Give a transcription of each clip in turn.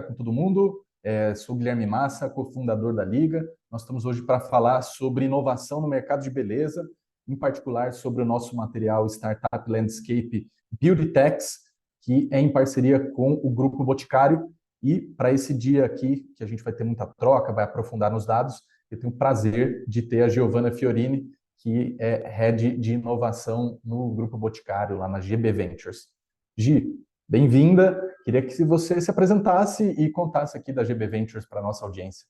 com todo mundo. Sou Guilherme Massa, cofundador da Liga. Nós estamos hoje para falar sobre inovação no mercado de beleza, em particular sobre o nosso material Startup Landscape Beauty Techs, que é em parceria com o Grupo Boticário. E para esse dia aqui, que a gente vai ter muita troca, vai aprofundar nos dados, eu tenho o prazer de ter a Giovanna Fiorini, que é Head de Inovação no Grupo Boticário, lá na GB Ventures. Gi, bem-vinda. Queria que você se apresentasse e contasse aqui da GB Ventures para a nossa audiência.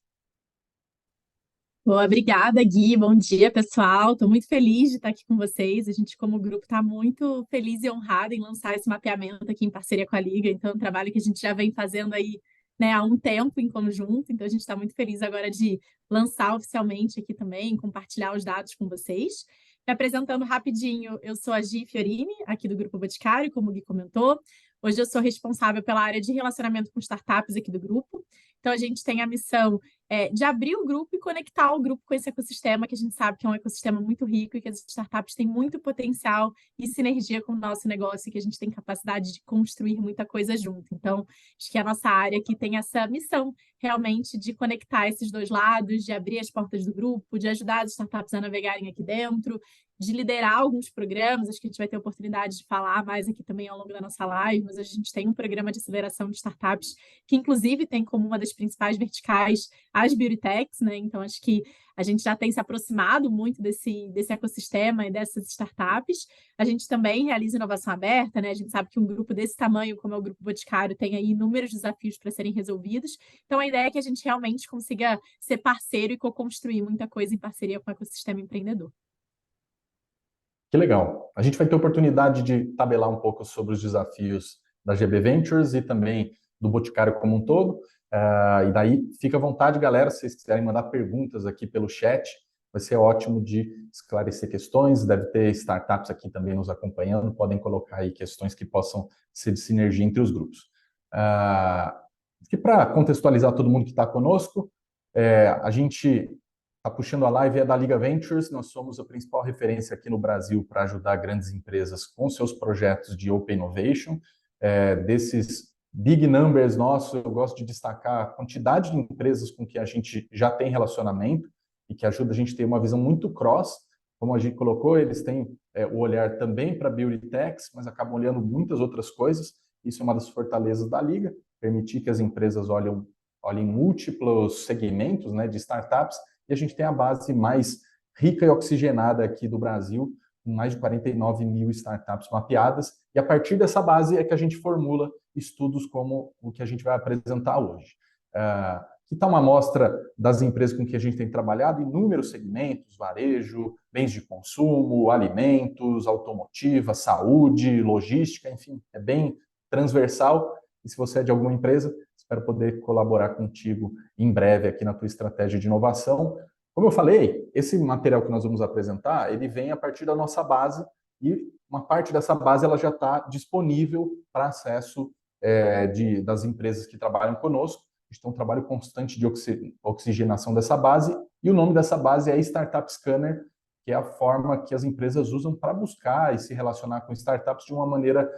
Boa, obrigada, Gui. Bom dia, pessoal. Estou muito feliz de estar aqui com vocês. A gente, como grupo, está muito feliz e honrado em lançar esse mapeamento aqui em parceria com a Liga. Então, é um trabalho que a gente já vem fazendo aí, né, há um tempo em conjunto. Então, a gente está muito feliz agora de lançar oficialmente aqui também, compartilhar os dados com vocês. Me apresentando rapidinho, eu sou a Gi Fiorini, aqui do Grupo Boticário, como o Gui comentou. Hoje eu sou responsável pela área de relacionamento com startups aqui do grupo. Então, a gente tem a missão de abrir o grupo e conectar o grupo com esse ecossistema, que a gente sabe que é um ecossistema muito rico e que as startups têm muito potencial e sinergia com o nosso negócio e que a gente tem capacidade de construir muita coisa junto. Então, acho que a nossa área aqui tem essa missão realmente de conectar esses dois lados, de abrir as portas do grupo, de ajudar as startups a navegarem aqui dentro, de liderar alguns programas. Acho que a gente vai ter oportunidade de falar mais aqui também ao longo da nossa live, mas a gente tem um programa de aceleração de startups que, inclusive, tem como uma das principais verticais as beauty techs, né? Então, acho que a gente já tem se aproximado muito desse ecossistema e dessas startups. A gente também realiza inovação aberta, né? A gente sabe que um grupo desse tamanho, como é o Grupo Boticário, tem aí inúmeros desafios para serem resolvidos. Então, a ideia é que a gente realmente consiga ser parceiro e co-construir muita coisa em parceria com o ecossistema empreendedor. Que legal. A gente vai ter oportunidade de tabelar um pouco sobre os desafios da GB Ventures e também do Boticário como um todo. E daí, fica à vontade, galera, se vocês quiserem mandar perguntas aqui pelo chat, vai ser ótimo de esclarecer questões. Deve ter startups aqui também nos acompanhando, podem colocar aí questões que possam ser de sinergia entre os grupos. E para contextualizar todo mundo que está conosco, a gente está puxando a live da Liga Ventures. Nós somos a principal referência aqui no Brasil para ajudar grandes empresas com seus projetos de Open Innovation. Desses big numbers nossos, eu gosto de destacar a quantidade de empresas com que a gente já tem relacionamento e que ajuda a gente a ter uma visão muito cross. Como a gente colocou, eles têm o olhar também para Beauty Techs, mas acabam olhando muitas outras coisas. Isso é uma das fortalezas da Liga, permitir que as empresas olhem múltiplos segmentos, né, de startups, e a gente tem a base mais rica e oxigenada aqui do Brasil, com mais de 49 mil startups mapeadas, e a partir dessa base é que a gente formula estudos como o que a gente vai apresentar hoje. Aqui está uma amostra das empresas com que a gente tem trabalhado, inúmeros segmentos: varejo, bens de consumo, alimentos, automotiva, saúde, logística, enfim, é bem transversal. E se você é de alguma empresa, espero poder colaborar contigo em breve aqui na tua estratégia de inovação. Como eu falei, esse material que nós vamos apresentar, ele vem a partir da nossa base e uma parte dessa base ela já está disponível para acesso das empresas que trabalham conosco. A gente tem um trabalho constante de oxigenação dessa base e o nome dessa base é Startup Scanner, que é a forma que as empresas usam para buscar e se relacionar com startups de uma maneira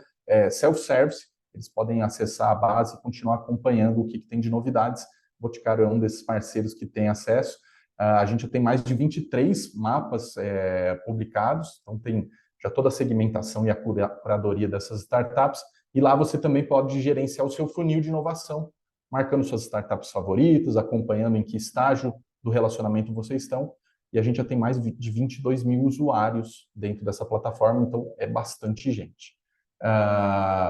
self-service. Eles podem acessar a base e continuar acompanhando o que tem de novidades. O Boticário é um desses parceiros que tem acesso. A gente já tem mais de 23 mapas publicados, então tem já toda a segmentação e a curadoria dessas startups, e lá você também pode gerenciar o seu funil de inovação, marcando suas startups favoritas, acompanhando em que estágio do relacionamento vocês estão, e a gente já tem mais de 22 mil usuários dentro dessa plataforma, então é bastante gente.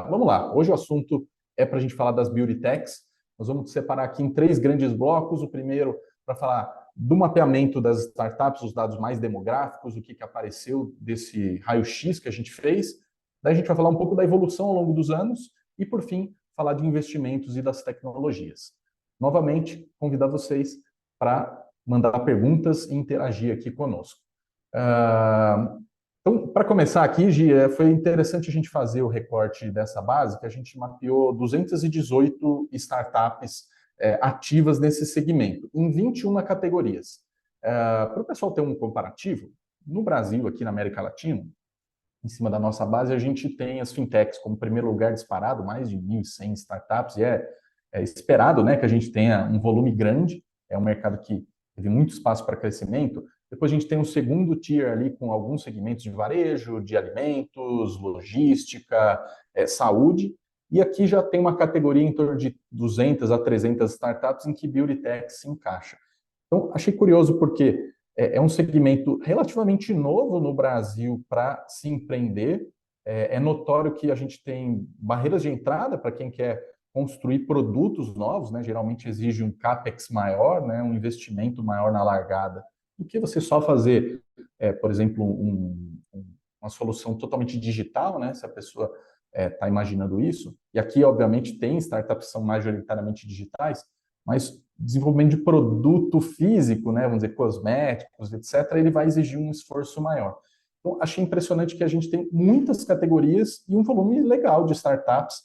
Vamos lá, hoje o assunto é para a gente falar das Beauty Techs. Nós vamos separar aqui em 3 grandes blocos. O primeiro para falar do mapeamento das startups, os dados mais demográficos, o que apareceu desse raio-x que a gente fez. Daí a gente vai falar um pouco da evolução ao longo dos anos e, por fim, falar de investimentos e das tecnologias. Novamente, convidar vocês para mandar perguntas e interagir aqui conosco. Então, para começar aqui, Gi, foi interessante a gente fazer o recorte dessa base, que a gente mapeou 218 startups ativas nesse segmento, em 21 categorias. Para o pessoal ter um comparativo, no Brasil, aqui na América Latina, em cima da nossa base, a gente tem as fintechs como primeiro lugar disparado, mais de 1.100 startups, e é esperado, né, que a gente tenha um volume grande, é um mercado que teve muito espaço para crescimento. Depois a gente tem um segundo tier ali com alguns segmentos de varejo, de alimentos, logística, saúde, e aqui já tem uma categoria em torno de 200 a 300 startups em que Beauty Tech se encaixa. Então, achei curioso porque é um segmento relativamente novo no Brasil para se empreender. É notório que a gente tem barreiras de entrada para quem quer construir produtos novos, né? Geralmente exige um CAPEX maior, né? Um investimento maior na largada, do que você só fazer, por exemplo, uma solução totalmente digital, né? Se a pessoa está imaginando isso. E aqui, obviamente, tem startups que são majoritariamente digitais, mas desenvolvimento de produto físico, né, vamos dizer, cosméticos, etc., ele vai exigir um esforço maior. Então, achei impressionante que a gente tem muitas categorias e um volume legal de startups,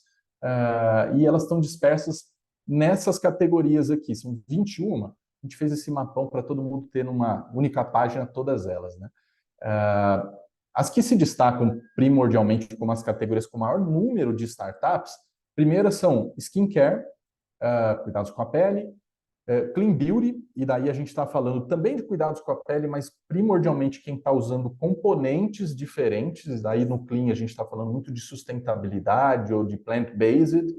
e elas estão dispersas nessas categorias aqui, são 21. A gente fez esse mapão para todo mundo ter numa única página todas elas, né? As que se destacam primordialmente como as categorias com maior número de startups, primeiras são skincare, cuidados com a pele, clean beauty, e daí a gente está falando também de cuidados com a pele, mas primordialmente quem está usando componentes diferentes, daí no clean a gente está falando muito de sustentabilidade ou de plant-based,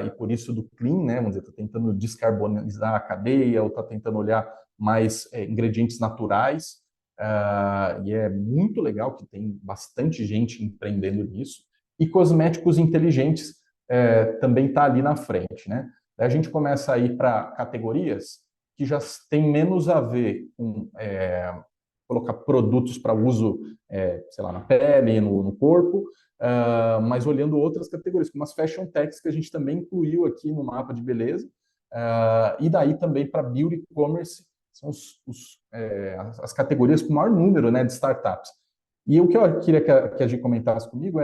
e por isso do clean, né, vamos dizer, está tentando descarbonizar a cadeia ou está tentando olhar mais ingredientes naturais, e é muito legal que tem bastante gente empreendendo nisso, e cosméticos inteligentes também está ali na frente, né? A gente começa a ir para categorias que já têm menos a ver com colocar produtos para uso, sei lá, na pele, no corpo, mas olhando outras categorias, como as fashion techs, que a gente também incluiu aqui no mapa de beleza, e daí também para beauty commerce, são as categorias com maior número, né, de startups. E o que eu queria que a gente comentasse comigo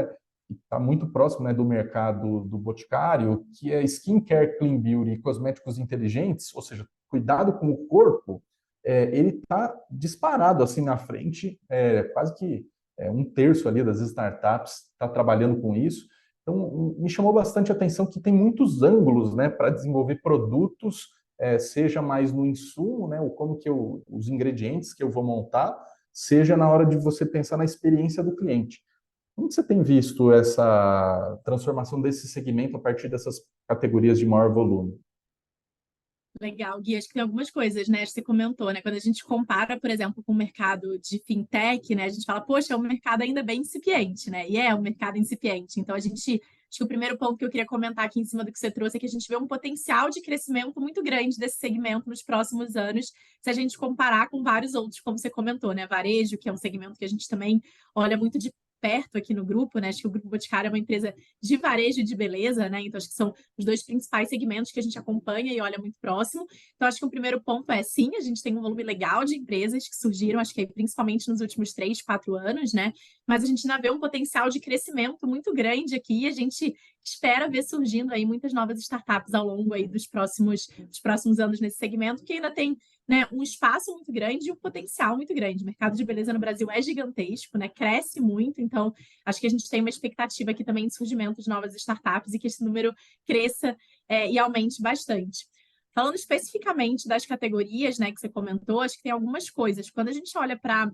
está muito próximo, né, do mercado do Boticário, que é skincare, clean beauty e cosméticos inteligentes, ou seja, cuidado com o corpo, ele está disparado assim na frente, quase que um terço ali das startups está trabalhando com isso. Então, me chamou bastante a atenção que tem muitos ângulos, né, para desenvolver produtos, seja mais no insumo, né, ou como que os ingredientes que eu vou montar, seja na hora de você pensar na experiência do cliente. Como você tem visto essa transformação desse segmento a partir dessas categorias de maior volume? Legal, Gui, acho que tem algumas coisas, né? Você comentou, né? Quando a gente compara, por exemplo, com o mercado de fintech, né? A gente fala, poxa, é um mercado ainda bem incipiente, né? E é um mercado incipiente. Então, acho que o primeiro ponto que eu queria comentar aqui em cima do que você trouxe é que a gente vê um potencial de crescimento muito grande desse segmento nos próximos anos, se a gente comparar com vários outros, como você comentou, né? Varejo, que é um segmento que a gente também olha muito de perto aqui no grupo, né? Acho que o Grupo Boticário é uma empresa de varejo e de beleza, né? Então, acho que são os dois principais segmentos que a gente acompanha e olha muito próximo. Então, acho que o primeiro ponto é, sim, a gente tem um volume legal de empresas que surgiram, acho que principalmente nos últimos 3, 4 anos, né? Mas a gente ainda vê um potencial de crescimento muito grande aqui e a gente espera ver surgindo aí muitas novas startups ao longo aí dos próximos anos nesse segmento, que ainda tem, né, um espaço muito grande e um potencial muito grande. O mercado de beleza no Brasil é gigantesco, né? Cresce muito, então acho que a gente tem uma expectativa aqui também de surgimento de novas startups e que esse número cresça e aumente bastante. Falando especificamente das categorias, né, que você comentou, acho que tem algumas coisas. Quando a gente olha para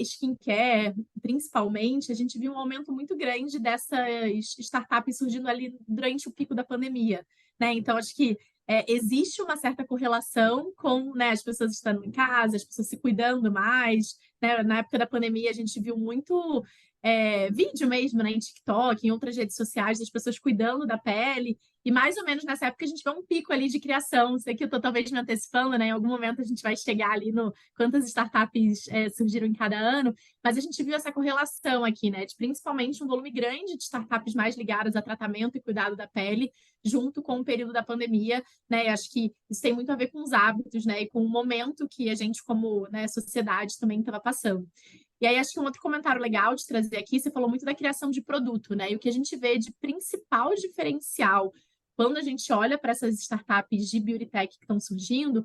skincare, principalmente, a gente viu um aumento muito grande dessas startups surgindo ali durante o pico da pandemia, né? Então, acho que existe uma certa correlação com, né, as pessoas estando em casa, as pessoas se cuidando mais, né? Na época da pandemia, a gente viu muito vídeo mesmo, né, em TikTok, em outras redes sociais, das pessoas cuidando da pele. E mais ou menos nessa época a gente vê um pico ali de criação. Sei que eu estou talvez me antecipando, né? Em algum momento a gente vai chegar ali no quantas startups surgiram em cada ano, mas a gente viu essa correlação aqui, né? De principalmente um volume grande de startups mais ligadas a tratamento e cuidado da pele, junto com o período da pandemia, né? E acho que isso tem muito a ver com os hábitos, né? E com o momento que a gente, como, né, sociedade, também estava passando. E aí, acho que um outro comentário legal de trazer aqui, você falou muito da criação de produto, né? E o que a gente vê de principal diferencial quando a gente olha para essas startups de beauty tech que estão surgindo,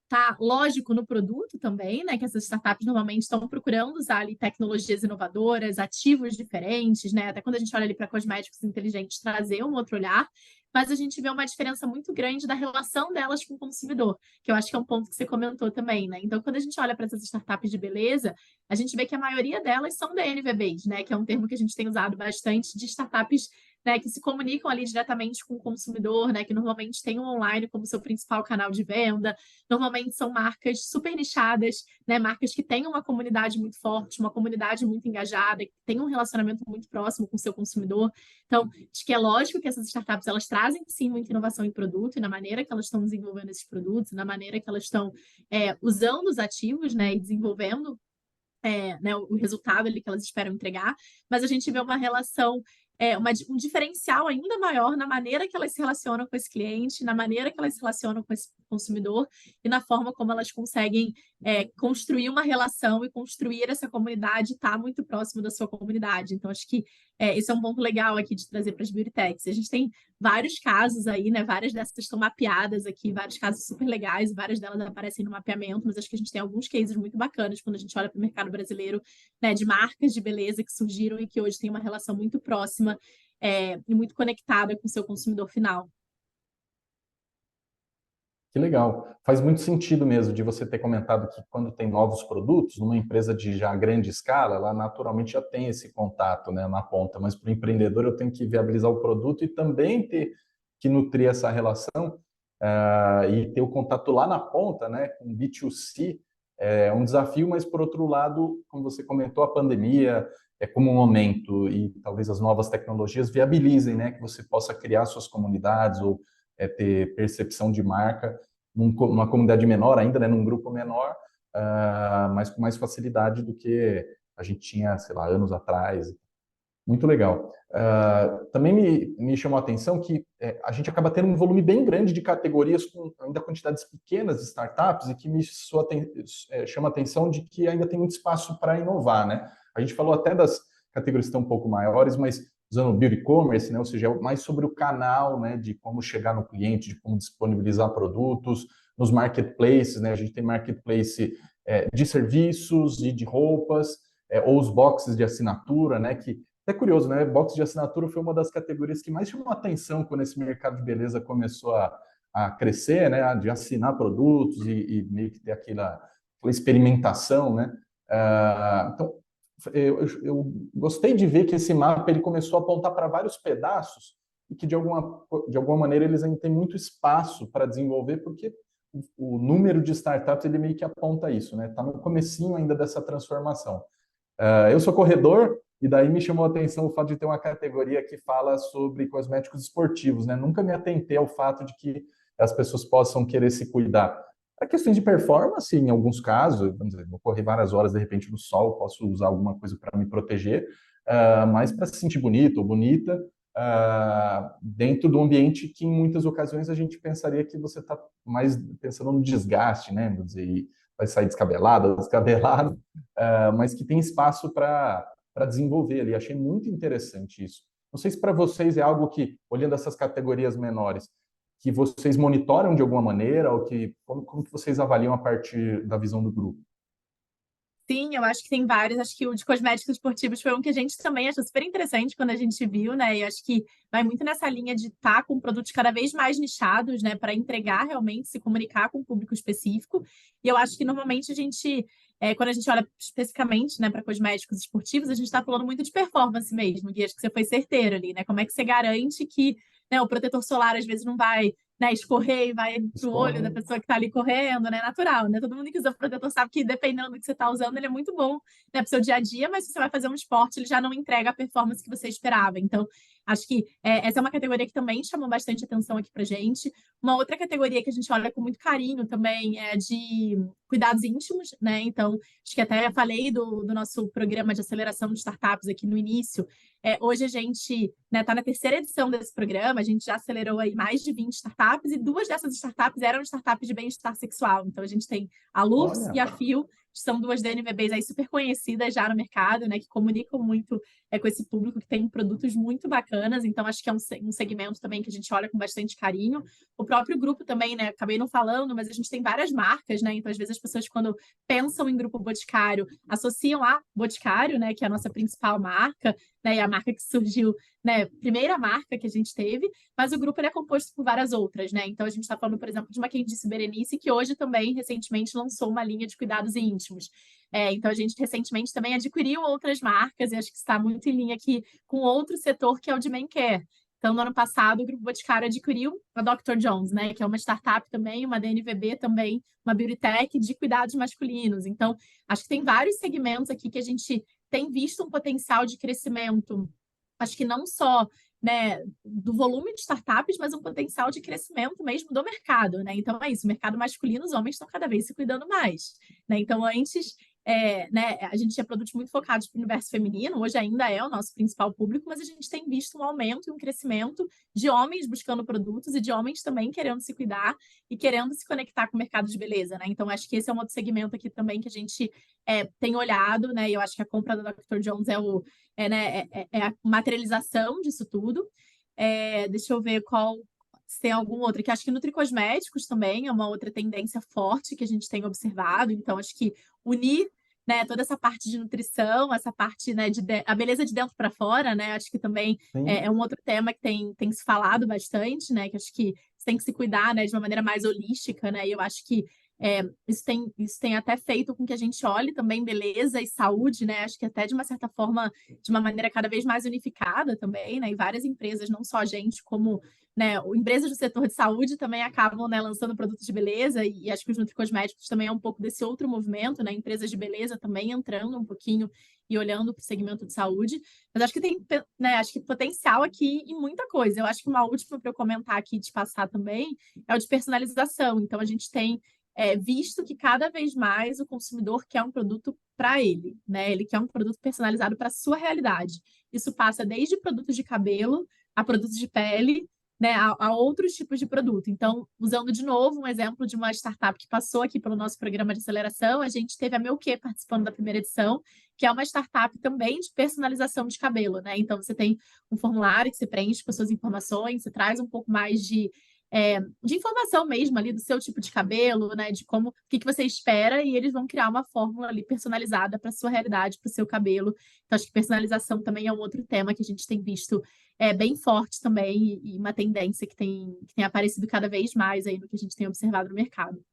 tá lógico no produto também, né? Que essas startups normalmente estão procurando usar ali tecnologias inovadoras, ativos diferentes, né? Até quando a gente olha ali para cosméticos inteligentes, trazer um outro olhar. mas a gente vê uma diferença muito grande da relação delas com o consumidor, que eu acho que é um ponto que você comentou também, né? Então, quando a gente olha para essas startups de beleza, a gente vê que a maioria delas são DNVBs, né? Que é um termo que a gente tem usado bastante de startups, né, que se comunicam ali diretamente com o consumidor, né? Que normalmente tem o online como seu principal canal de venda. Normalmente são marcas super nichadas, né? Marcas que têm uma comunidade muito forte, uma comunidade muito engajada, que tem um relacionamento muito próximo com o seu consumidor. Então, acho que é lógico que essas startups elas trazem sim muita inovação em produto e na maneira que elas estão desenvolvendo esses produtos, na maneira que elas estão usando os ativos, né, e desenvolvendo né, o resultado ali que elas esperam entregar, mas a gente vê uma relação, um diferencial ainda maior na maneira que elas se relacionam com esse cliente, na maneira que elas se relacionam com esse consumidor e na forma como elas conseguem construir uma relação e construir essa comunidade, estar muito próximo da sua comunidade. Então, acho que esse é um ponto legal aqui de trazer para as beauty techs. A gente tem vários casos aí, né? Várias dessas estão mapeadas aqui, vários casos super legais, várias delas aparecem no mapeamento, mas acho que a gente tem alguns cases muito bacanas quando a gente olha para o mercado brasileiro, né? De marcas de beleza que surgiram e que hoje têm uma relação muito próxima e muito conectada com o seu consumidor final. Que legal. Faz muito sentido mesmo de você ter comentado que quando tem novos produtos, numa empresa de já grande escala, ela naturalmente já tem esse contato, né, na ponta, mas para o empreendedor eu tenho que viabilizar o produto e também ter que nutrir essa relação e ter o contato lá na ponta, né, com B2C, é um desafio, mas por outro lado, como você comentou, a pandemia é como um momento e talvez as novas tecnologias viabilizem, né, que você possa criar suas comunidades ou ter percepção de marca numa comunidade menor ainda, né, num grupo menor, mas com mais facilidade do que a gente tinha, sei lá, anos atrás. Muito legal. Também me chamou a atenção que a gente acaba tendo um volume bem grande de categorias com ainda quantidades pequenas de startups e que chama a atenção de que ainda tem muito espaço para inovar, né? A gente falou até das categorias que estão um pouco maiores, mas usando o beauty commerce, né? Ou seja, mais sobre o canal, né? De como chegar no cliente, de como disponibilizar produtos, nos marketplaces, né? A gente tem marketplace de serviços e de roupas, ou os boxes de assinatura, né? Que é curioso, né? Box de assinatura foi uma das categorias que mais chamou a atenção quando esse mercado de beleza começou a crescer, né? De assinar produtos e meio que ter aquela experimentação, né? Então, eu gostei de ver que esse mapa ele começou a apontar para vários pedaços e que de alguma maneira eles ainda têm muito espaço para desenvolver, porque o número de startups ele meio que aponta isso, né? Está no comecinho ainda dessa transformação. Eu sou corredor e daí me chamou a atenção o fato de ter uma categoria que fala sobre cosméticos esportivos, né? Nunca me atentei ao fato de que as pessoas possam querer se cuidar. Para questões de performance, em alguns casos, vamos dizer, vou correr várias horas de repente no sol, posso usar alguma coisa para me proteger, mas para se sentir bonito ou bonita, dentro do ambiente que em muitas ocasiões a gente pensaria que você está mais pensando no desgaste, né? Vamos dizer, vai sair descabelado, descabelado, mas que tem espaço para desenvolver ali. Achei muito interessante isso. Não sei se para vocês é algo que, olhando essas categorias menores, que vocês monitoram de alguma maneira, ou que como que vocês avaliam a partir da visão do grupo? Sim, eu acho que tem vários. Acho que o de cosméticos esportivos foi um que a gente também achou super interessante quando a gente viu, né? E acho que vai muito nessa linha de estar com produtos cada vez mais nichados, né? Para entregar realmente, se comunicar com um público específico. E eu acho que normalmente a gente, quando a gente olha especificamente, né, para cosméticos esportivos, a gente está falando muito de performance mesmo. E acho que você foi certeiro ali, né? Como é que você garante que, né, o protetor solar às vezes não vai, né, escorrer e vai pro olho da Escorre. pessoa que está ali correndo, né? Natural, né? Todo mundo que usa protetor sabe que dependendo do que você está usando, ele é muito bom, né, pro seu dia a dia, mas se você vai fazer um esporte, ele já não entrega a performance que você esperava. Então, acho que essa é uma categoria que também chamou bastante atenção aqui pra gente. Uma outra categoria que a gente olha com muito carinho também é de cuidados íntimos, né? Então, acho que até falei do nosso programa de aceleração de startups aqui no início. Hoje a gente, né, tá na terceira edição desse programa, a gente já acelerou aí mais de 20 startups e duas dessas startups eram startups de bem-estar sexual. Então a gente tem a Lux e Olha, a Fio, que são duas DNVBs aí super conhecidas já no mercado, né, que comunicam muito com esse público, que tem produtos muito bacanas. Então acho que é um segmento também que a gente olha com bastante carinho. O próprio grupo também, né? Acabei não falando, mas a gente tem várias marcas, né? Então, às vezes, as pessoas, quando pensam em Grupo Boticário, associam a Boticário, né? Que é a nossa principal marca, né? E a marca que surgiu, né? Primeira marca que a gente teve, mas o grupo ele é composto por várias outras, né? Então, a gente está falando, por exemplo, de uma Quem Disse Berenice, que hoje também, recentemente, lançou uma linha de cuidados íntimos. Então, a gente recentemente também adquiriu outras marcas, e acho que está muito em linha aqui com outro setor, que é o de Men Care. Então, no ano passado, o Grupo Boticário adquiriu a Dr. Jones, né, que é uma startup também, uma DNVB também, uma beauty tech de cuidados masculinos. Então, acho que tem vários segmentos aqui que a gente tem visto um potencial de crescimento. Acho que não só, né, do volume de startups, mas um potencial de crescimento mesmo do mercado, né? Então é isso, o mercado masculino, os homens estão cada vez se cuidando mais, né? Então antes né, a gente tinha produtos muito focados para o universo feminino, hoje ainda é o nosso principal público, mas a gente tem visto um aumento e um crescimento de homens buscando produtos e de homens também querendo se cuidar e querendo se conectar com o mercado de beleza, né? Então, acho que esse é um outro segmento aqui também que a gente tem olhado, né? E eu acho que a compra da Dr. Jones é a materialização disso tudo. Deixa eu ver se tem algum outro, que acho que nutricosméticos também é uma outra tendência forte que a gente tem observado. Então, acho que unir, né, toda essa parte de nutrição, essa parte, né, a beleza de dentro para fora, né? Acho que também Sim. é um outro tema que tem se falado bastante, né? Que acho que você tem que se cuidar, né, de uma maneira mais holística, né? E eu acho que isso tem até feito com que a gente olhe também beleza e saúde, né? Acho que até de uma certa forma, de uma maneira cada vez mais unificada também, né? E várias empresas, não só a gente, como, né, empresas do setor de saúde também acabam, né, lançando produtos de beleza, e acho que os nutricosméticos também é um pouco desse outro movimento, né? Empresas de beleza também entrando um pouquinho e olhando para o segmento de saúde. Mas acho que tem, né, acho que potencial aqui em muita coisa. Eu acho que uma última para eu comentar aqui, de passar também, é o de personalização. Então, a gente tem visto que cada vez mais o consumidor quer um produto para ele, né? Ele quer um produto personalizado para a sua realidade. Isso passa desde produtos de cabelo a produtos de pele, né, a outros tipos de produto. Então, usando de novo um exemplo de uma startup que passou aqui pelo nosso programa de aceleração, a gente teve a Melquê participando da primeira edição, que é uma startup também de personalização de cabelo, né? Então, você tem um formulário que você preenche com suas informações, você traz um pouco mais de informação mesmo ali do seu tipo de cabelo, né? De como, o que que você espera, e eles vão criar uma fórmula ali personalizada para a sua realidade, para o seu cabelo. Então, acho que personalização também é um outro tema que a gente tem visto bem forte também, e uma tendência que tem aparecido cada vez mais aí no que a gente tem observado no mercado.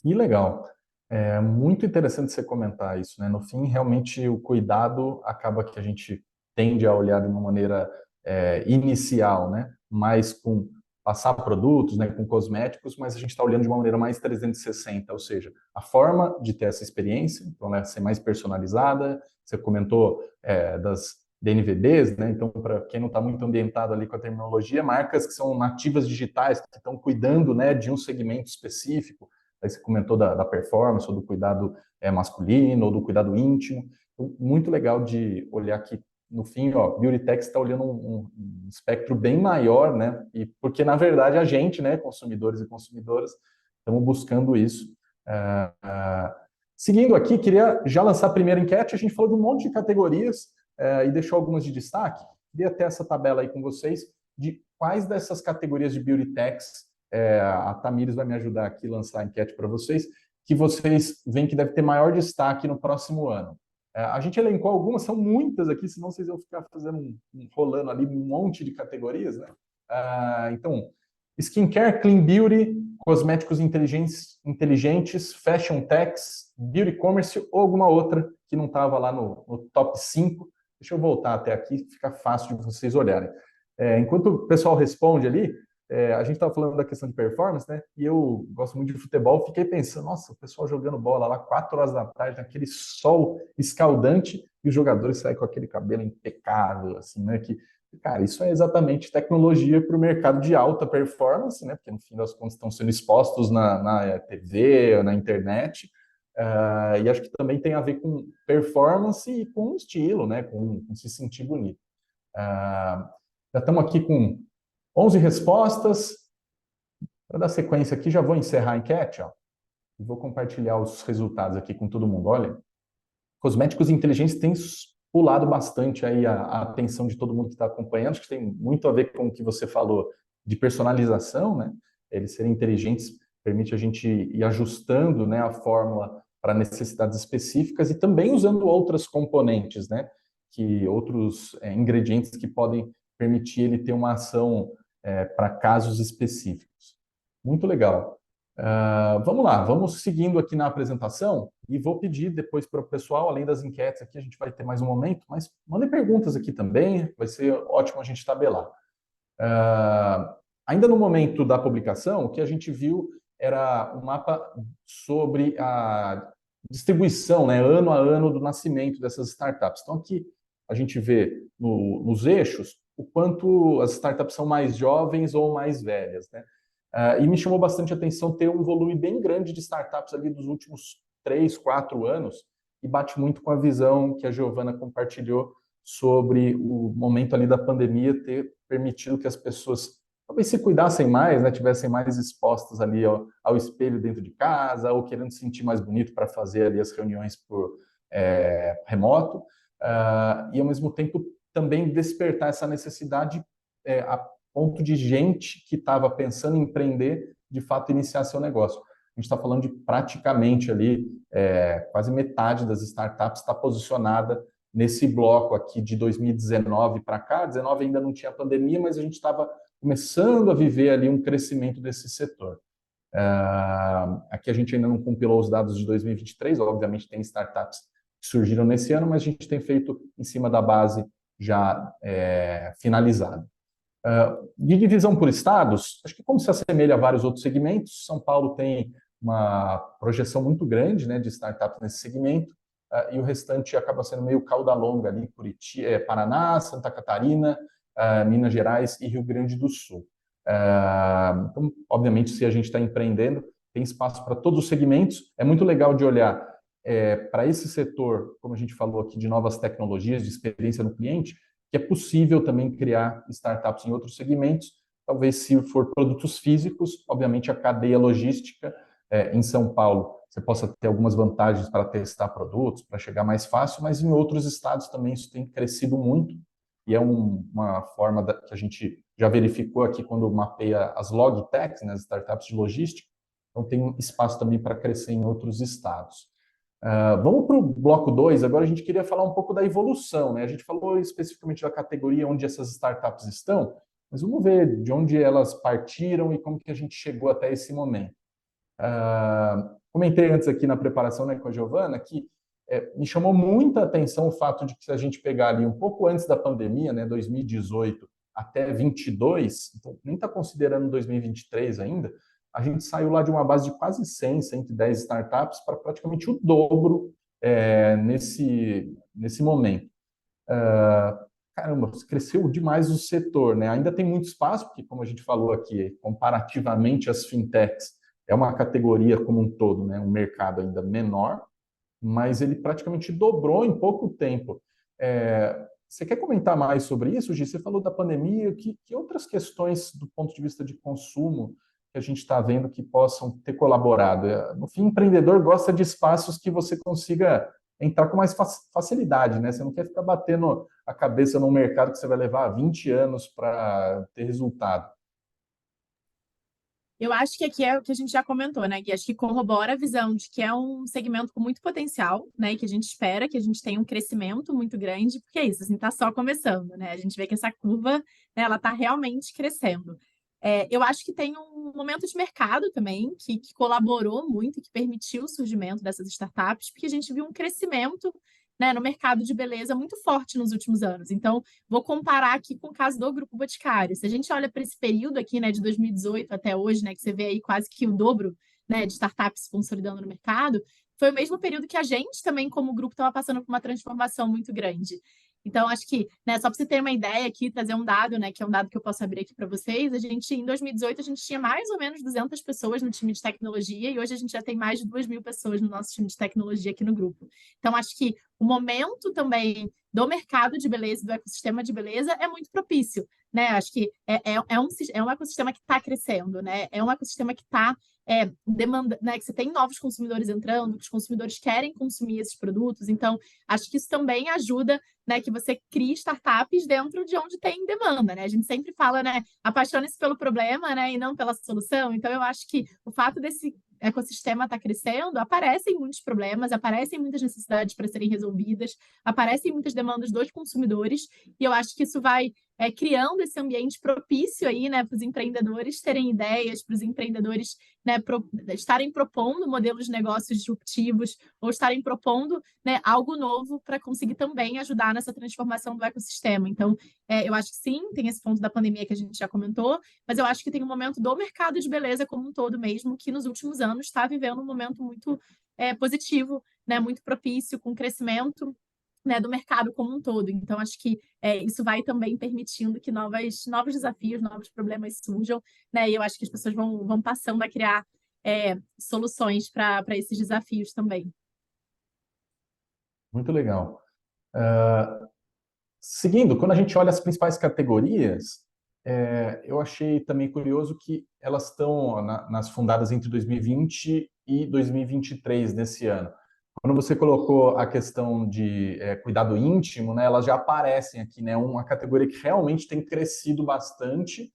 Que legal. É muito interessante você comentar isso, né? No fim, realmente, o cuidado acaba que a gente tende a olhar de uma maneira inicial, né? Mais com passar produtos, né? Com cosméticos, mas a gente está olhando de uma maneira mais 360, ou seja, a forma de ter essa experiência, então, né, ser mais personalizada. Você comentou das DNVBs, né? Então, para quem não está muito ambientado ali com a terminologia, marcas que são nativas digitais, que estão cuidando, né, de um segmento específico. Aí você comentou da performance, ou do cuidado masculino, ou do cuidado íntimo. Então, muito legal de olhar que, no fim, ó, Beauty Tech está olhando um espectro bem maior, né? E porque, na verdade, a gente, né, consumidores e consumidoras, estamos buscando isso. Seguindo aqui, queria já lançar a primeira enquete. A gente falou de um monte de categorias e deixou algumas de destaque. Queria ter essa tabela aí com vocês de quais dessas categorias de Beauty Techs a Tamires vai me ajudar aqui a lançar a enquete para vocês, que vocês veem que deve ter maior destaque no próximo ano. A gente elencou algumas, são muitas aqui, senão vocês vão ficar fazendo rolando ali um monte de categorias, né? Então, skincare, clean beauty, cosméticos inteligentes, fashion techs, beauty commerce ou alguma outra que não estava lá no top 5. Deixa eu voltar até aqui, fica fácil de vocês olharem. Enquanto o pessoal responde ali, a gente estava falando da questão de performance, né? E eu gosto muito de futebol, fiquei pensando, nossa, o pessoal jogando bola lá 4 horas da tarde, naquele sol escaldante, e os jogadores saem com aquele cabelo impecável, assim, né? Cara, isso é exatamente tecnologia para o mercado de alta performance, né? Porque no fim das contas estão sendo expostos na TV, na internet, e acho que também tem a ver com performance e com estilo, né? Com se sentir bonito. Já estamos aqui com 11 respostas. Para dar sequência aqui, já vou encerrar a enquete, ó, e vou compartilhar os resultados aqui com todo mundo. Olha, cosméticos inteligentes têm pulado bastante aí a atenção de todo mundo que está acompanhando. Acho que tem muito a ver com o que você falou de personalização, né? Eles serem inteligentes permite a gente ir ajustando, né, a fórmula para necessidades específicas e também usando outras componentes, né? Que outros ingredientes que podem permitir ele ter uma ação para casos específicos. Muito legal. Vamos lá, vamos seguindo aqui na apresentação e vou pedir depois para o pessoal, além das enquetes aqui, a gente vai ter mais um momento, mas mandem perguntas aqui também, vai ser ótimo a gente tabelar. Ainda no momento da publicação, o que a gente viu era um mapa sobre a distribuição, né, ano a ano do nascimento dessas startups. Então aqui a gente vê nos eixos o quanto as startups são mais jovens ou mais velhas, né? E me chamou bastante atenção ter um volume bem grande de startups ali dos últimos 3, 4 anos, e bate muito com a visão que a Giovana compartilhou sobre o momento ali da pandemia ter permitido que as pessoas talvez se cuidassem mais, né, tivessem mais expostas ali ao espelho dentro de casa, ou querendo se sentir mais bonito para fazer ali as reuniões por remoto, e ao mesmo tempo também despertar essa necessidade a ponto de gente que estava pensando em empreender, de fato, iniciar seu negócio. A gente está falando de praticamente ali, quase metade das startups está posicionada nesse bloco aqui de 2019 para cá. 19 ainda não tinha pandemia, mas a gente estava começando a viver ali um crescimento desse setor. Aqui a gente ainda não compilou os dados de 2023, obviamente tem startups que surgiram nesse ano, mas a gente tem feito em cima da base já finalizada. De divisão por estados, acho que como se assemelha a vários outros segmentos, São Paulo tem uma projeção muito grande, né, de startups nesse segmento, e o restante acaba sendo meio cauda longa ali, Curitiba, Paraná, Santa Catarina, Minas Gerais e Rio Grande do Sul. Então, obviamente, se a gente está empreendendo, tem espaço para todos os segmentos. É muito legal de olhar para esse setor, como a gente falou aqui, de novas tecnologias, de experiência no cliente, que é possível também criar startups em outros segmentos. Talvez se for produtos físicos, obviamente a cadeia logística em São Paulo, você possa ter algumas vantagens para testar produtos, para chegar mais fácil, mas em outros estados também isso tem crescido muito, e é uma forma que a gente já verificou aqui quando mapeia as logtechs, né, as startups de logística, então tem espaço também para crescer em outros estados. Vamos para o bloco 2, agora a gente queria falar um pouco da evolução, né? A gente falou especificamente da categoria onde essas startups estão, mas vamos ver de onde elas partiram e como que a gente chegou até esse momento. Comentei antes aqui na preparação, né, com a Giovana, que me chamou muita atenção o fato de que se a gente pegar ali um pouco antes da pandemia, né, 2018 até 22, então nem está considerando 2023 ainda, a gente saiu lá de uma base de quase 100, 110 startups para praticamente o dobro nesse momento. Caramba, cresceu demais o setor, né? Ainda tem muito espaço, porque como a gente falou aqui, comparativamente às fintechs, é uma categoria como um todo, né? Um mercado ainda menor, mas ele praticamente dobrou em pouco tempo. Você quer comentar mais sobre isso, Gi? Você falou da pandemia, que outras questões do ponto de vista de consumo que a gente está vendo que possam ter colaborado? No fim, o empreendedor gosta de espaços que você consiga entrar com mais facilidade, né? Você não quer ficar batendo a cabeça num mercado que você vai levar 20 anos para ter resultado. Eu acho que aqui é o que a gente já comentou, né, Gui? Acho que corrobora a visão de que é um segmento com muito potencial, né? E que a gente espera que a gente tenha um crescimento muito grande, porque é isso, assim, tá só começando, né? A gente vê que essa curva, né, ela tá realmente crescendo. Eu acho que tem um momento de mercado também que colaborou muito, que permitiu o surgimento dessas startups, porque a gente viu um crescimento, né, no mercado de beleza muito forte nos últimos anos. Então, vou comparar aqui com o caso do Grupo Boticário. Se a gente olha para esse período aqui, né, de 2018 até hoje, né, que você vê aí quase que o dobro, né, de startups se consolidando no mercado, foi o mesmo período que a gente também, como grupo, estava passando por uma transformação muito grande. Então, acho que, né, só para você ter uma ideia aqui, trazer um dado, né, que é um dado que eu posso abrir aqui para vocês, em 2018, a gente tinha mais ou menos 200 pessoas no time de tecnologia e hoje a gente já tem mais de 2.000 pessoas no nosso time de tecnologia aqui no grupo. Então, acho que o momento também do mercado de beleza, do ecossistema de beleza, é muito propício, né? Acho que é um ecossistema que está crescendo, né? É um ecossistema que está demanda, né? Que você tem novos consumidores entrando, que os consumidores querem consumir esses produtos. Então, acho que isso também ajuda, né? Que você crie startups dentro de onde tem demanda, né? A gente sempre fala, né? Apaixone-se pelo problema, né? E não pela solução. Então, eu acho que o fato desse ecossistema está crescendo, aparecem muitos problemas, aparecem muitas necessidades para serem resolvidas, aparecem muitas demandas dos consumidores, e eu acho que isso vai criando esse ambiente propício aí, né, para os empreendedores terem ideias, para os empreendedores, né, estarem propondo modelos de negócios disruptivos ou estarem propondo, né, algo novo para conseguir também ajudar nessa transformação do ecossistema. Então, eu acho que sim, tem esse ponto da pandemia que a gente já comentou, mas eu acho que tem um momento do mercado de beleza como um todo mesmo, que nos últimos anos está vivendo um momento muito positivo, né, muito propício, com crescimento, né, do mercado como um todo. Então, acho que isso vai também permitindo que novos desafios, novos problemas surjam, né, e eu acho que as pessoas vão passando a criar soluções para esses desafios também. Muito legal. Seguindo, quando a gente olha as principais categorias, eu achei também curioso que elas estão nas fundadas entre 2020 e 2023 desse ano. Quando você colocou a questão de cuidado íntimo, né, elas já aparecem aqui, né, uma categoria que realmente tem crescido bastante,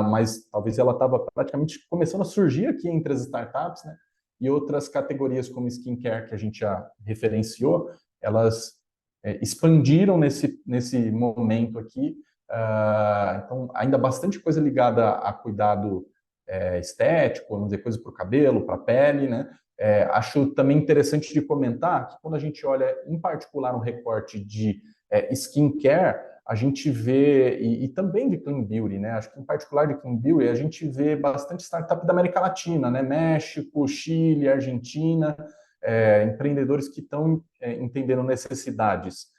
mas talvez ela estava praticamente começando a surgir aqui entre as startups, né, e outras categorias como skincare, que a gente já referenciou, elas expandiram nesse momento aqui. Então, ainda bastante coisa ligada a cuidado estético, vamos dizer, coisa para o cabelo, para a pele, né? Acho também interessante de comentar que quando a gente olha, em particular, um recorte de skincare, a gente vê, e também de clean beauty, né? Acho que em particular de clean beauty, a gente vê bastante startup da América Latina, né? México, Chile, Argentina, empreendedores que estão entendendo necessidades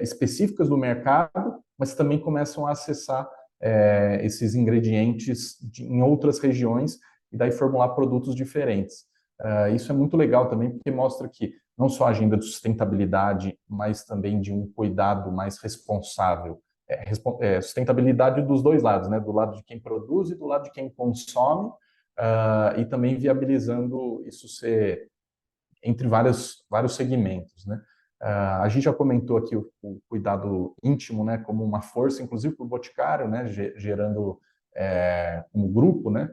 específicas do mercado, mas também começam a acessar esses ingredientes em outras regiões e daí formular produtos diferentes. Isso é muito legal também, porque mostra que não só a agenda de sustentabilidade, mas também de um cuidado mais responsável. Sustentabilidade dos dois lados, né? Do lado de quem produz e do lado de quem consome, e também viabilizando isso ser entre vários segmentos, né? A gente já comentou aqui o cuidado íntimo, né, como uma força, inclusive para o Boticário, né, gerando um grupo, né,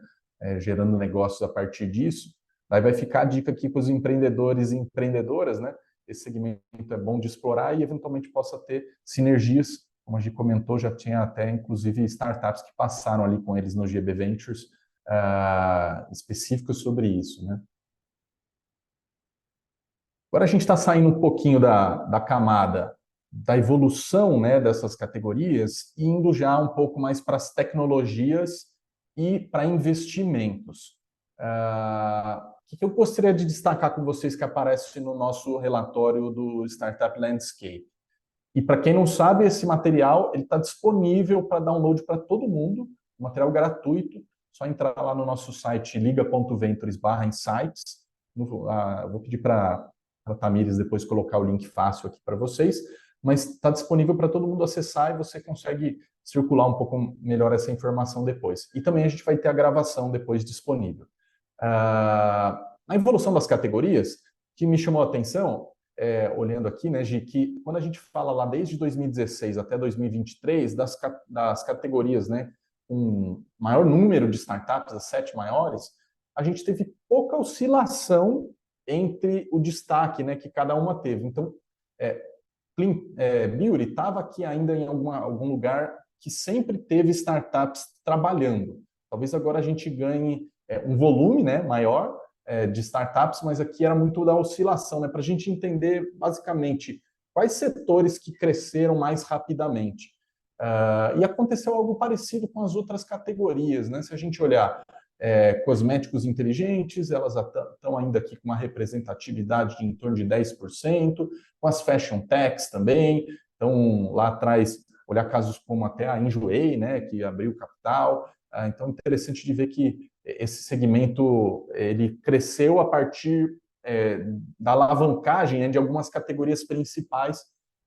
gerando negócios a partir disso. Aí vai ficar a dica aqui para os empreendedores e empreendedoras, né? Esse segmento é bom de explorar e eventualmente possa ter sinergias, como a gente comentou, já tinha até inclusive startups que passaram ali com eles no GB Ventures específicos sobre isso, né? Agora a gente está saindo um pouquinho da camada da evolução, né, dessas categorias e indo já um pouco mais para as tecnologias e para investimentos. O que eu gostaria de destacar com vocês que aparece no nosso relatório do Startup Landscape? E para quem não sabe, esse material ele está disponível para download para todo mundo, um material gratuito. Só entrar lá no nosso site liga.ventures/insights. Vou pedir para a Tamires depois colocar o link fácil aqui para vocês, mas está disponível para todo mundo acessar e você consegue circular um pouco melhor essa informação depois. E também a gente vai ter a gravação depois disponível. A evolução das categorias, que me chamou a atenção, olhando aqui, né, Gi, que quando a gente fala lá desde 2016 até 2023, das categorias, né, um maior número de startups, as 7 maiores, a gente teve pouca oscilação entre o destaque, né, que cada uma teve. Então, Beauty estava aqui ainda em algum lugar que sempre teve startups trabalhando. Talvez agora a gente ganhe um volume, né, maior de startups, mas aqui era muito da oscilação, né, para a gente entender basicamente quais setores que cresceram mais rapidamente. E aconteceu algo parecido com as outras categorias, né? Se a gente olhar cosméticos inteligentes, elas estão ainda aqui com uma representatividade de em torno de 10%, com as fashion techs também. Então, lá atrás, olhar casos como até a Enjoei, né, que abriu capital. Então, interessante de ver que esse segmento ele cresceu a partir da alavancagem, né, de algumas categorias principais,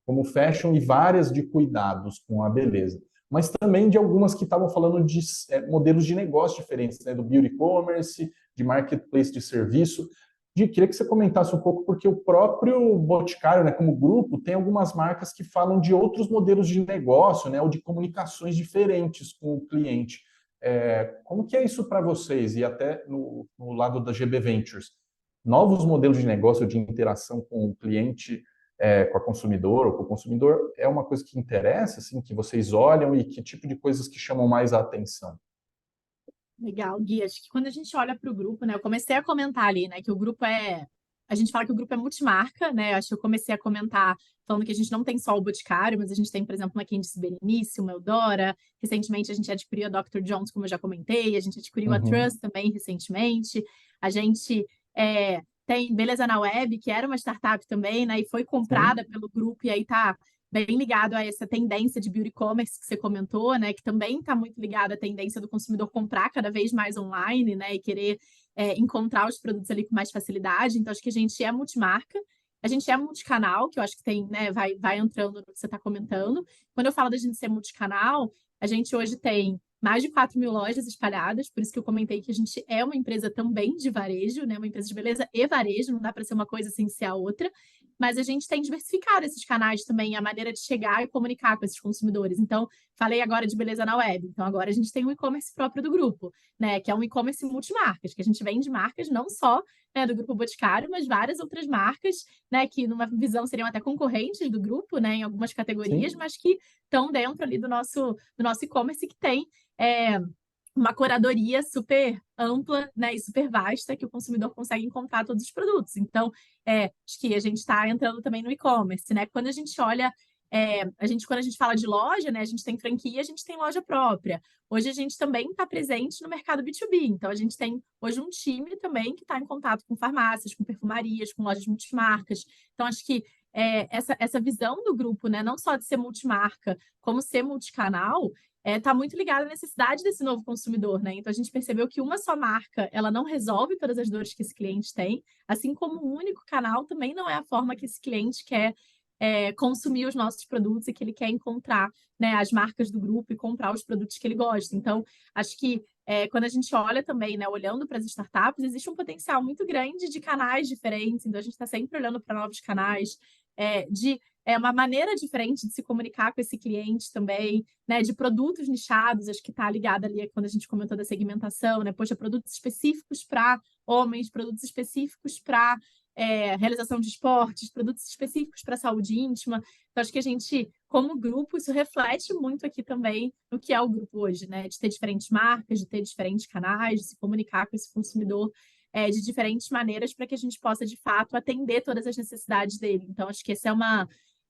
como fashion e várias de cuidados com a beleza. Mas também de algumas que estavam falando de modelos de negócio diferentes, né, do beauty commerce, de marketplace de serviço. Queria que você comentasse um pouco, porque o próprio Boticário, né, como grupo, tem algumas marcas que falam de outros modelos de negócio, né, ou de comunicações diferentes com o cliente. Como que é isso para vocês? E até no lado da GB Ventures, novos modelos de negócio, de interação com o cliente, com a consumidor ou com o consumidor, é uma coisa que interessa, assim, que vocês olham, e que tipo de coisas que chamam mais a atenção? Legal, Gui. Acho que quando a gente olha para o grupo, né? Eu comecei a comentar ali, né? Que o grupo é. A gente fala que o grupo é multimarca, né? Acho que eu comecei a comentar falando que a gente não tem só o Boticário, mas a gente tem, por exemplo, uma Candice Berenice, uma Eudora. Recentemente a gente adquiriu a Dr. Jones, como eu já comentei. A gente adquiriu a Uhum. Trust também recentemente. A gente tem Beleza na Web, que era uma startup também, né? E foi comprada Sim, pelo grupo, e aí tá bem ligado a essa tendência de beauty commerce que você comentou, né? Que também está muito ligado à tendência do consumidor comprar cada vez mais online, né? E querer encontrar os produtos ali com mais facilidade. Então, acho que a gente é multimarca, a gente é multicanal, que eu acho que tem, né? Vai entrando no que você está comentando. Quando eu falo da gente ser multicanal, a gente hoje tem mais de 4.000 lojas espalhadas, por isso que eu comentei que a gente é uma empresa também de varejo, né? Uma empresa de beleza e varejo, não dá para ser uma coisa sem ser a outra, mas a gente tem diversificado esses canais também, a maneira de chegar e comunicar com esses consumidores. Então, falei agora de beleza na web, então agora a gente tem um e-commerce próprio do grupo, né? Que é um e-commerce multimarcas, que a gente vende marcas não só, né, do Grupo Boticário, mas várias outras marcas, né, que numa visão seriam até concorrentes do grupo, né, em algumas categorias, sim. mas que estão dentro ali do nosso e-commerce, que tem é, uma curadoria super ampla, né, e super vasta, que o consumidor consegue encontrar todos os produtos. Então, acho que a gente está entrando também no e-commerce, né? Quando a gente olha, quando a gente fala de loja, né, a gente tem franquia, a gente tem loja própria. Hoje a gente também está presente no mercado B2B. Então, a gente tem hoje um time também que está em contato com farmácias, com perfumarias, com lojas multimarcas. Então, acho que essa visão do grupo, né, não só de ser multimarca, como ser multicanal, está muito ligada à necessidade desse novo consumidor, né? Então a gente percebeu que uma só marca, ela não resolve todas as dores que esse cliente tem, assim como um único canal também não é a forma que esse cliente quer consumir os nossos produtos e que ele quer encontrar, né, as marcas do grupo e comprar os produtos que ele gosta. Então, acho que quando a gente olha também, né, olhando para as startups, existe um potencial muito grande de canais diferentes, então a gente está sempre olhando para novos canais, de uma maneira diferente de se comunicar com esse cliente também, né, de produtos nichados, acho que está ligada ali quando a gente comentou da segmentação, né, poxa, produtos específicos para homens, produtos específicos para realização de esportes, produtos específicos para saúde íntima. Então, acho que a gente, como grupo, isso reflete muito aqui também no que é o grupo hoje, né, de ter diferentes marcas, de ter diferentes canais, de se comunicar com esse consumidor de diferentes maneiras para que a gente possa, de fato, atender todas as necessidades dele. Então, acho que esse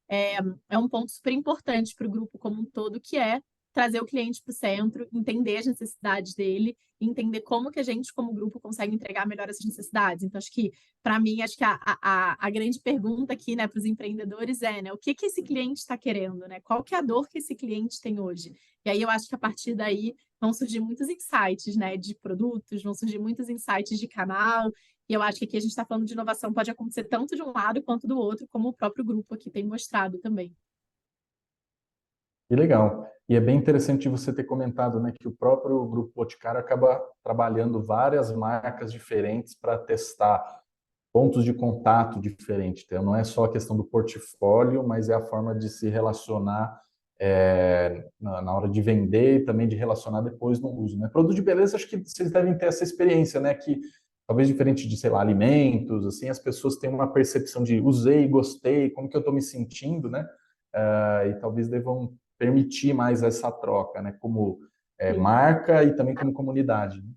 é, é um ponto super importante para o grupo como um todo, que é trazer o cliente para o centro, entender as necessidades dele, e entender como que a gente, como grupo, consegue entregar melhor essas necessidades. Então, acho que, para mim, acho que a grande pergunta aqui, né, para os empreendedores é, né, o que esse cliente está querendo, né? Qual que é a dor que esse cliente tem hoje? E aí eu acho que a partir daí vão surgir muitos insights, né, de produtos, vão surgir muitos insights de canal, e eu acho que aqui a gente está falando de inovação, pode acontecer tanto de um lado quanto do outro, como o próprio grupo aqui tem mostrado também. Que legal. E é bem interessante você ter comentado, né, que o próprio Grupo Boticário acaba trabalhando várias marcas diferentes para testar pontos de contato diferentes. Então, não é só a questão do portfólio, mas é a forma de se relacionar na hora de vender e também de relacionar depois no uso, né? Produto de beleza, acho que vocês devem ter essa experiência, né? Que talvez diferente de, sei lá, alimentos, assim, as pessoas têm uma percepção de usei, gostei, como que eu estou me sentindo, né? E talvez devam permitir mais essa troca, né? Como marca e também como comunidade, né?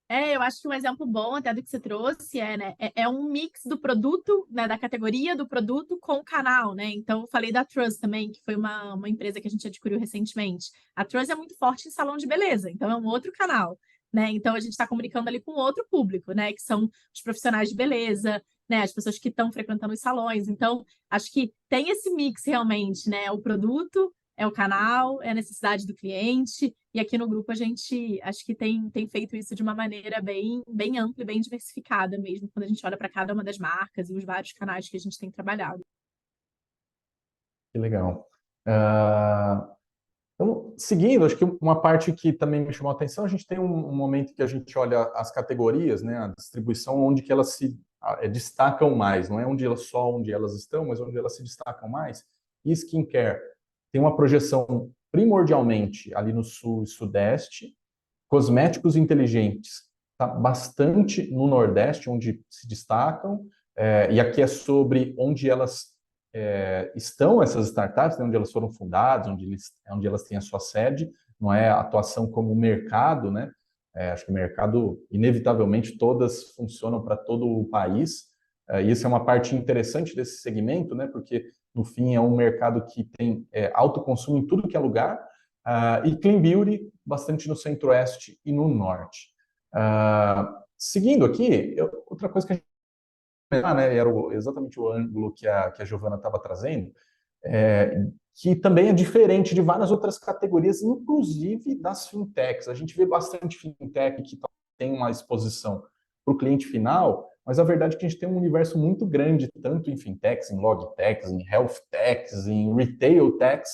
Eu acho que um exemplo bom até do que você trouxe né, é um mix do produto, né, da categoria do produto com o canal, né? Então, eu falei da Trust também, que foi uma empresa que a gente adquiriu recentemente. A Trust é muito forte em salão de beleza, então é um outro canal, né? Então, a gente está comunicando ali com outro público, né? Que são os profissionais de beleza, né? As pessoas que estão frequentando os salões. Então, acho que tem esse mix realmente, né? O produto é o canal, é a necessidade do cliente, e aqui no grupo a gente acho que tem feito isso de uma maneira bem ampla e bem diversificada mesmo, quando a gente olha para cada uma das marcas e os vários canais que a gente tem trabalhado. Que legal. Ah, então, seguindo, acho que uma parte que também me chamou a atenção, a gente tem um momento que a gente olha as categorias, né, a distribuição, onde que elas se destacam mais, não é onde elas estão, mas onde elas se destacam mais. E skincare tem uma projeção primordialmente ali no sul e sudeste, cosméticos inteligentes tá bastante no nordeste, onde se destacam, e aqui é sobre onde elas estão essas startups, né, onde elas foram fundadas, onde elas têm a sua sede, não é a atuação como mercado, né? Acho que o mercado, inevitavelmente, todas funcionam para todo o país, e isso é uma parte interessante desse segmento, né? Porque, no fim, é um mercado que tem alto consumo em tudo que é lugar, e clean beauty bastante no centro-oeste e no norte. Seguindo aqui, outra coisa que a gente né, era exatamente o ângulo que a Giovana estava trazendo, que também é diferente de várias outras categorias, inclusive das fintechs. A gente vê bastante fintech que tem uma exposição para o cliente final, mas a verdade é que a gente tem um universo muito grande, tanto em fintechs, em logtechs, em health techs, em retail techs,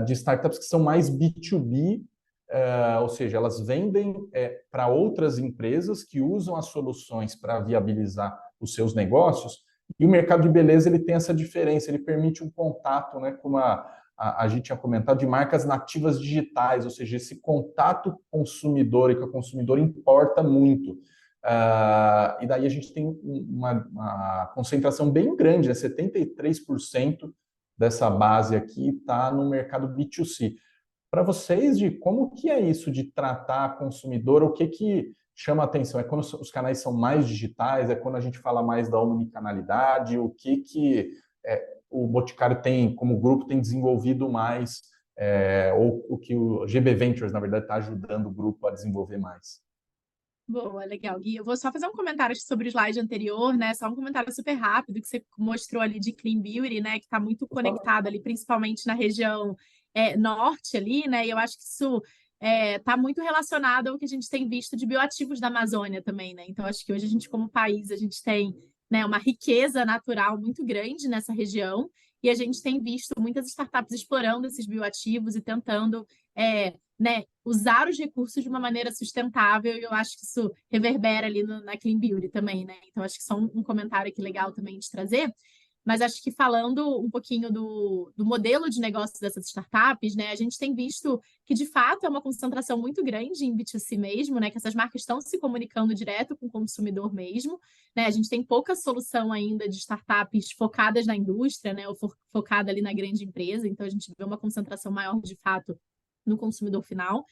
de startups que são mais B2B, ou seja, elas vendem para outras empresas que usam as soluções para viabilizar os seus negócios, e o mercado de beleza ele tem essa diferença, ele permite um contato, né, como a gente tinha comentado, de marcas nativas digitais, ou seja, esse contato consumidor e que o consumidor importa muito. E daí a gente tem uma concentração bem grande, né, 73% dessa base aqui está no mercado B2C. Para vocês, de como que é isso de tratar a consumidora, o que chama a atenção? É quando os canais são mais digitais? É quando a gente fala mais da omnicanalidade? O que o Boticário tem, como grupo, tem desenvolvido mais? Ou o que o GB Ventures, na verdade, está ajudando o grupo a desenvolver mais? Boa, legal. Gui, eu vou só fazer um comentário sobre o slide anterior, né? Só um comentário super rápido que você mostrou ali de Clean Beauty, né? Que está muito conectado ali, principalmente na região norte ali, né? E eu acho que isso está muito relacionado ao que a gente tem visto de bioativos da Amazônia também, né? Então, acho que hoje a gente, como país, a gente tem, né, uma riqueza natural muito grande nessa região e a gente tem visto muitas startups explorando esses bioativos e tentando né, usar os recursos de uma maneira sustentável, e eu acho que isso reverbera ali na Clean Beauty também, né? Então, acho que só um comentário aqui legal também de trazer. Mas acho que falando um pouquinho do modelo de negócio dessas startups, né, a gente tem visto que, de fato, é uma concentração muito grande em B2C mesmo, né, que essas marcas estão se comunicando direto com o consumidor mesmo, né, a gente tem pouca solução ainda de startups focadas na indústria, né, ou focada ali na grande empresa, então a gente vê uma concentração maior, de fato, no consumidor final.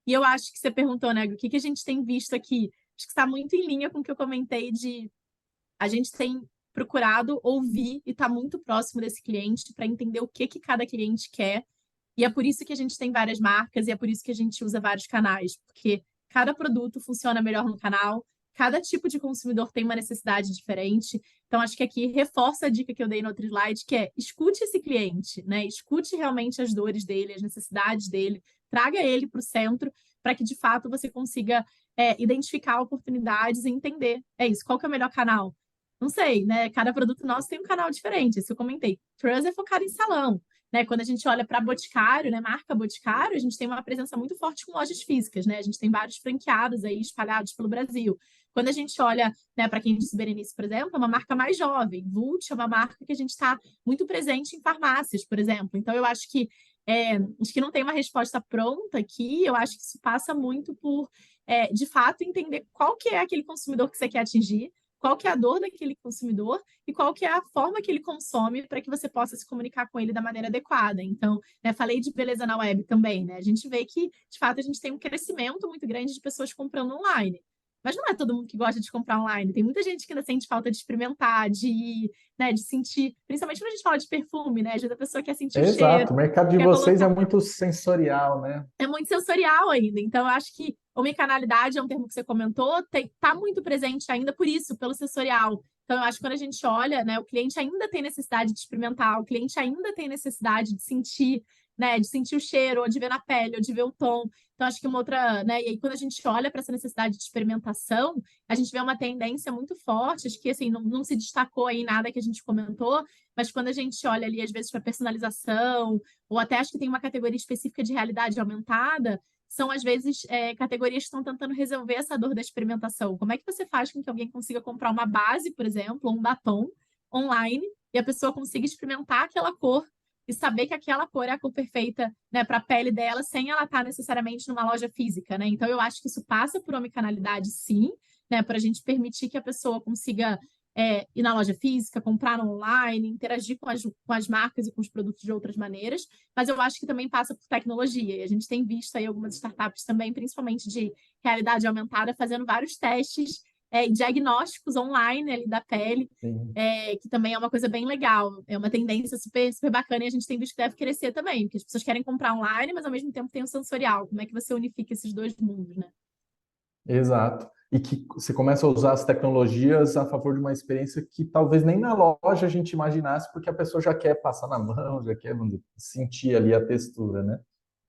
E eu acho que você perguntou, né, o que a gente tem visto aqui? Acho que está muito em linha com o que eu comentei de a gente tem procurado ouvir e estar muito próximo desse cliente para entender o que cada cliente quer. E é por isso que a gente tem várias marcas e é por isso que a gente usa vários canais, porque cada produto funciona melhor no canal, cada tipo de consumidor tem uma necessidade diferente. Então, acho que aqui reforça a dica que eu dei no outro slide, que é escute esse cliente, né? Escute realmente as dores dele, as necessidades dele, traga ele para o centro para que, de fato, você consiga identificar oportunidades e entender. É isso, qual que é o melhor canal? Não sei, né? Cada produto nosso tem um canal diferente, isso eu comentei. Trust é focado em salão, né? Quando a gente olha para Boticário, né, marca Boticário, a gente tem uma presença muito forte com lojas físicas, né? A gente tem vários franqueados aí espalhados pelo Brasil. Quando a gente olha, né, para quem disse Berenice, por exemplo, é uma marca mais jovem. Vult é uma marca que a gente está muito presente em farmácias, por exemplo. Então, eu acho que não tem uma resposta pronta aqui. Eu acho que isso passa muito por, de fato, entender qual que é aquele consumidor que você quer atingir, qual que é a dor daquele consumidor e qual que é a forma que ele consome para que você possa se comunicar com ele da maneira adequada. Então, né, falei de beleza na web também, né? A gente vê que, de fato, a gente tem um crescimento muito grande de pessoas comprando online. Mas não é todo mundo que gosta de comprar online. Tem muita gente que ainda sente falta de experimentar, né, de sentir, principalmente quando a gente fala de perfume, né? Às vezes a pessoa quer sentir o cheiro, Exato, o mercado de quer vocês é colocar muito sensorial, né? é muito sensorial ainda. Então, eu acho que omnicanalidade é um termo que você comentou, está muito presente ainda por isso, pelo sensorial. Então, eu acho que quando a gente olha, né, o cliente ainda tem necessidade de experimentar, o cliente ainda tem necessidade de sentir, né, de sentir o cheiro, ou de ver na pele, ou de ver o tom. Então, acho que uma outra, né, e aí quando a gente olha para essa necessidade de experimentação, a gente vê uma tendência muito forte, acho que assim, não se destacou aí nada que a gente comentou, mas quando a gente olha ali, às vezes, para personalização, ou até acho que tem uma categoria específica de realidade aumentada, são, às vezes, categorias que estão tentando resolver essa dor da experimentação. Como é que você faz com que alguém consiga comprar uma base, por exemplo, ou um batom online, e a pessoa consiga experimentar aquela cor e saber que aquela cor é a cor perfeita, né, para a pele dela, sem ela estar necessariamente numa loja física, né? Então, eu acho que isso passa por omnicanalidade, sim, né, para a gente permitir que a pessoa consiga ir na loja física, comprar online, interagir com as marcas e com os produtos de outras maneiras, mas eu acho que também passa por tecnologia. E a gente tem visto aí algumas startups também, principalmente de realidade aumentada, fazendo vários testes e diagnósticos online ali da pele, Sim. que também é uma coisa bem legal. É uma tendência super, super bacana e a gente tem visto que deve crescer também, porque as pessoas querem comprar online, mas ao mesmo tempo tem o sensorial. Como é que você unifica esses dois mundos, né? Exato. E que você começa a usar as tecnologias a favor de uma experiência que talvez nem na loja a gente imaginasse, porque a pessoa já quer passar na mão, já quer, vamos dizer, sentir ali a textura, né?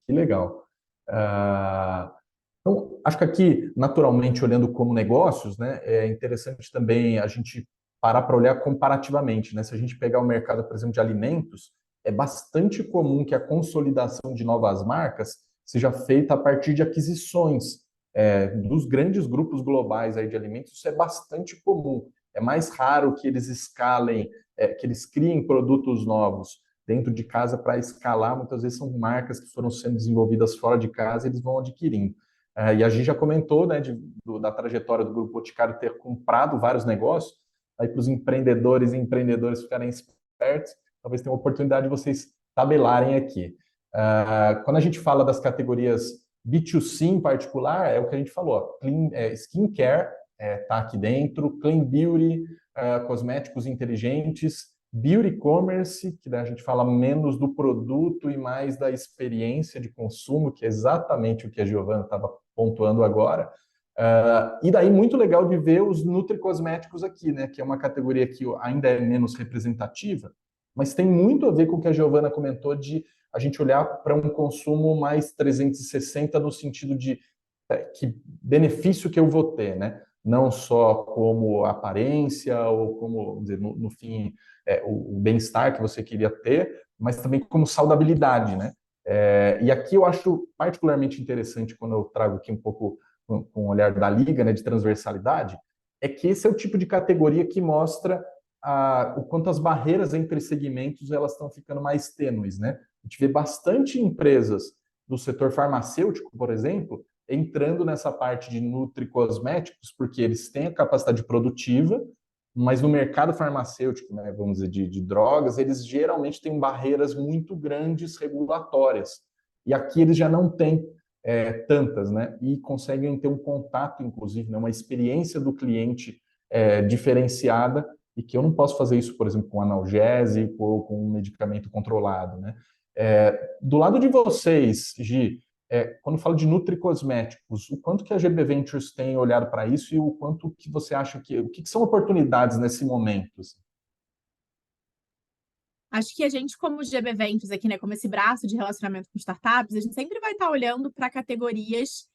Que legal. Ah, então, acho que aqui, naturalmente, olhando como negócios, né, é interessante também a gente parar para olhar comparativamente, né? Se a gente pegar o mercado, por exemplo, de alimentos, é bastante comum que a consolidação de novas marcas seja feita a partir de aquisições dos grandes grupos globais aí de alimentos. Isso é bastante comum. É mais raro que eles escalem, que eles criem produtos novos dentro de casa para escalar. Muitas vezes são marcas que foram sendo desenvolvidas fora de casa e eles vão adquirindo. E a gente já comentou, né, da trajetória do Grupo Boticário ter comprado vários negócios, aí para os empreendedores e empreendedoras ficarem espertos, talvez tenha uma oportunidade de vocês tabelarem aqui. Quando a gente fala das categorias B2C em particular, é o que a gente falou, ó, clean, skincare está aqui dentro, clean beauty, cosméticos inteligentes, beauty commerce, que daí a gente fala menos do produto e mais da experiência de consumo, que é exatamente o que a Giovana estava pontuando agora. E daí muito legal de ver os nutricosméticos aqui, né? Que é uma categoria que ainda é menos representativa, mas tem muito a ver com o que a Giovana comentou de a gente olhar para um consumo mais 360 no sentido de que benefício que eu vou ter, né? Não só como aparência ou como, vamos dizer, no fim, o bem-estar que você queria ter, mas também como saudabilidade, né? E aqui eu acho particularmente interessante quando eu trago aqui um pouco com o olhar da liga, né, de transversalidade, é que esse é o tipo de categoria que mostra o quanto as barreiras entre segmentos elas estão ficando mais tênues, né? A gente vê bastante empresas do setor farmacêutico, por exemplo, entrando nessa parte de nutricosméticos, porque eles têm a capacidade produtiva, mas no mercado farmacêutico, né, vamos dizer, de drogas, eles geralmente têm barreiras muito grandes regulatórias. E aqui eles já não têm tantas, né? E conseguem ter um contato, inclusive, né, uma experiência do cliente diferenciada, e que eu não posso fazer isso, por exemplo, com analgésico ou com um medicamento controlado, né? Do lado de vocês, Gi, quando falo de nutricosméticos, o quanto que a GB Ventures tem olhado para isso e o quanto que você acha o que são oportunidades nesse momento? Assim? Acho que a gente, como GB Ventures aqui, né, como esse braço de relacionamento com startups, a gente sempre vai estar olhando para categorias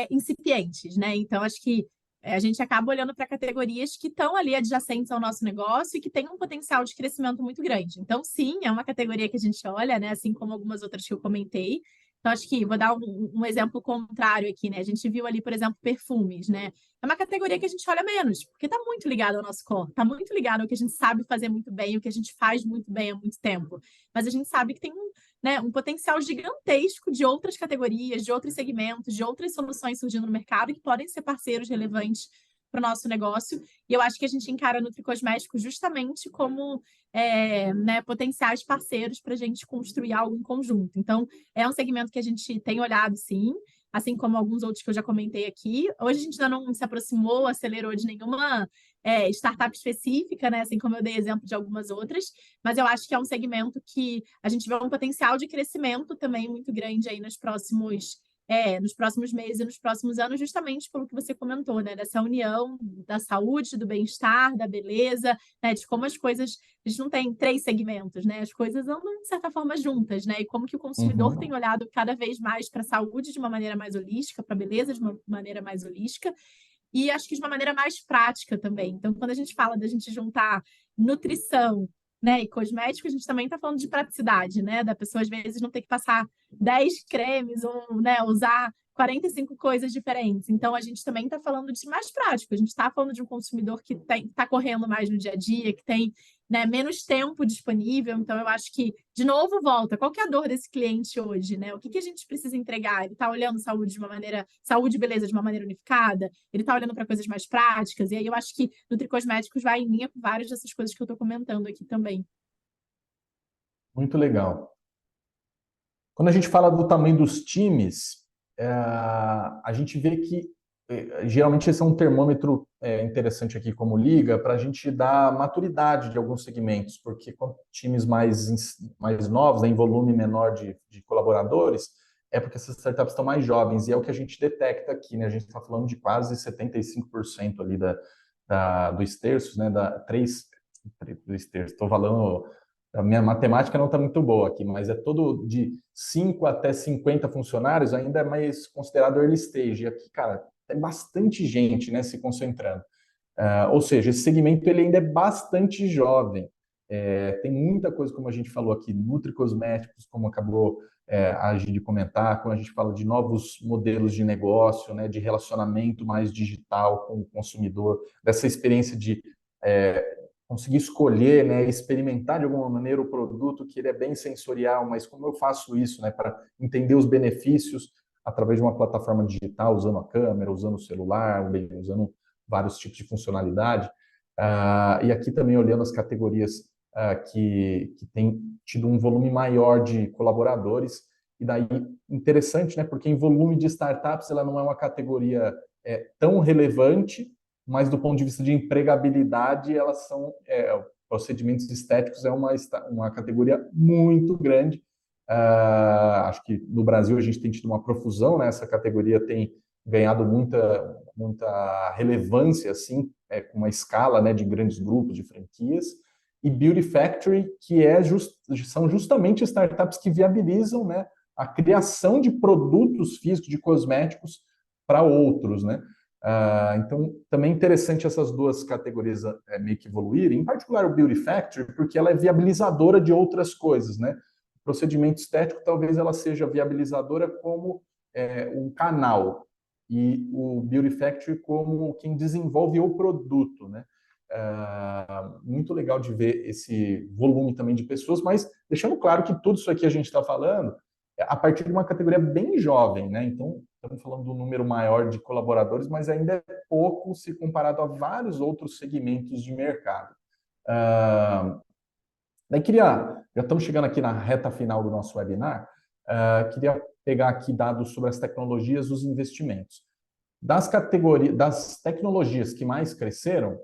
incipientes, né? Então, acho que a gente acaba olhando para categorias que estão ali adjacentes ao nosso negócio e que têm um potencial de crescimento muito grande. Então, sim, é uma categoria que a gente olha, né? Assim como algumas outras que eu comentei. Então, acho que vou dar um exemplo contrário aqui, né? A gente viu ali, por exemplo, perfumes, né? É uma categoria que a gente olha menos, porque está muito ligado ao nosso core, está muito ligado ao que a gente sabe fazer muito bem, o que a gente faz muito bem há muito tempo. Mas a gente sabe que tem um potencial gigantesco de outras categorias, de outros segmentos, de outras soluções surgindo no mercado que podem ser parceiros relevantes para o nosso negócio. E eu acho que a gente encara nutricosméticos justamente como potenciais parceiros para a gente construir algo em conjunto. Então, é um segmento que a gente tem olhado, sim, assim como alguns outros que eu já comentei aqui. Hoje a gente ainda não se aproximou, acelerou de nenhuma startup específica, né? Assim como eu dei exemplo de algumas outras, mas eu acho que é um segmento que a gente vê um potencial de crescimento também muito grande aí nos próximos nos próximos meses e nos próximos anos, justamente pelo que você comentou, né? Dessa união da saúde, do bem-estar, da beleza, né? De como as coisas... A gente não tem três segmentos, né? As coisas andam, de certa forma, juntas, né? E como que o consumidor tem Uhum. olhado cada vez mais para a saúde de uma maneira mais holística, para a beleza de uma maneira mais holística, e acho que de uma maneira mais prática também. Então, quando a gente fala da gente juntar nutrição, né, e cosmético, a gente também está falando de praticidade, né? Da pessoa, às vezes, não ter que passar 10 cremes ou, né, usar 45 coisas diferentes. Então, a gente também está falando de mais prático. A gente está falando de um consumidor que está correndo mais no dia a dia, que tem, né, menos tempo disponível. Então, eu acho que, de novo, volta. Qual que é a dor desse cliente hoje, né? O que que a gente precisa entregar? Ele está olhando saúde de uma maneira, saúde e beleza de uma maneira unificada? Ele está olhando para coisas mais práticas? E aí eu acho que NutriCosméticos vai em linha com várias dessas coisas que eu estou comentando aqui também. Muito legal. Quando a gente fala do tamanho dos times, a gente vê que geralmente esse é um termômetro interessante aqui como liga para a gente dar maturidade de alguns segmentos, porque com times mais novos, né, em volume menor de colaboradores, é porque essas startups estão mais jovens, e é o que a gente detecta aqui, né? A gente está falando de quase 75% ali dos terços, né? Dos terços, estou falando, a minha matemática não está muito boa aqui, mas é todo de 5 até 50 funcionários, ainda é mais considerado early stage. E aqui, cara, tem bastante gente, né, se concentrando. Ou seja, esse segmento ele ainda é bastante jovem. Tem muita coisa, como a gente falou aqui, nutricosméticos, como acabou a gente de comentar, quando a gente fala de novos modelos de negócio, né, de relacionamento mais digital com o consumidor, dessa experiência de conseguir escolher, né, experimentar de alguma maneira o produto, que ele é bem sensorial, mas como eu faço isso, né, para entender os benefícios através de uma plataforma digital, usando a câmera, usando o celular, usando vários tipos de funcionalidade. E aqui também olhando as categorias que têm tido um volume maior de colaboradores, e daí interessante, né, porque em volume de startups ela não é uma categoria tão relevante, mas do ponto de vista de empregabilidade, elas são procedimentos estéticos é uma categoria muito grande. Acho que no Brasil a gente tem tido uma profusão, né? Essa categoria tem ganhado muita relevância, assim, com uma escala, né, de grandes grupos, de franquias. E Beauty Factory, que são justamente startups que viabilizam, né, a criação de produtos físicos, de cosméticos para outros, né? Então, também é interessante essas duas categorias meio que evoluírem, em particular o Beauty Factory, porque ela é viabilizadora de outras coisas, né? O procedimento estético talvez ela seja viabilizadora como um canal, e o Beauty Factory como quem desenvolve o produto, né? Muito legal de ver esse volume também de pessoas, mas deixando claro que tudo isso aqui a gente está falando a partir de uma categoria bem jovem, né? Então, estamos falando do número maior de colaboradores, mas ainda é pouco se comparado a vários outros segmentos de mercado. Daí já estamos chegando aqui na reta final do nosso webinar, queria pegar aqui dados sobre as tecnologias e os investimentos. Das tecnologias que mais cresceram,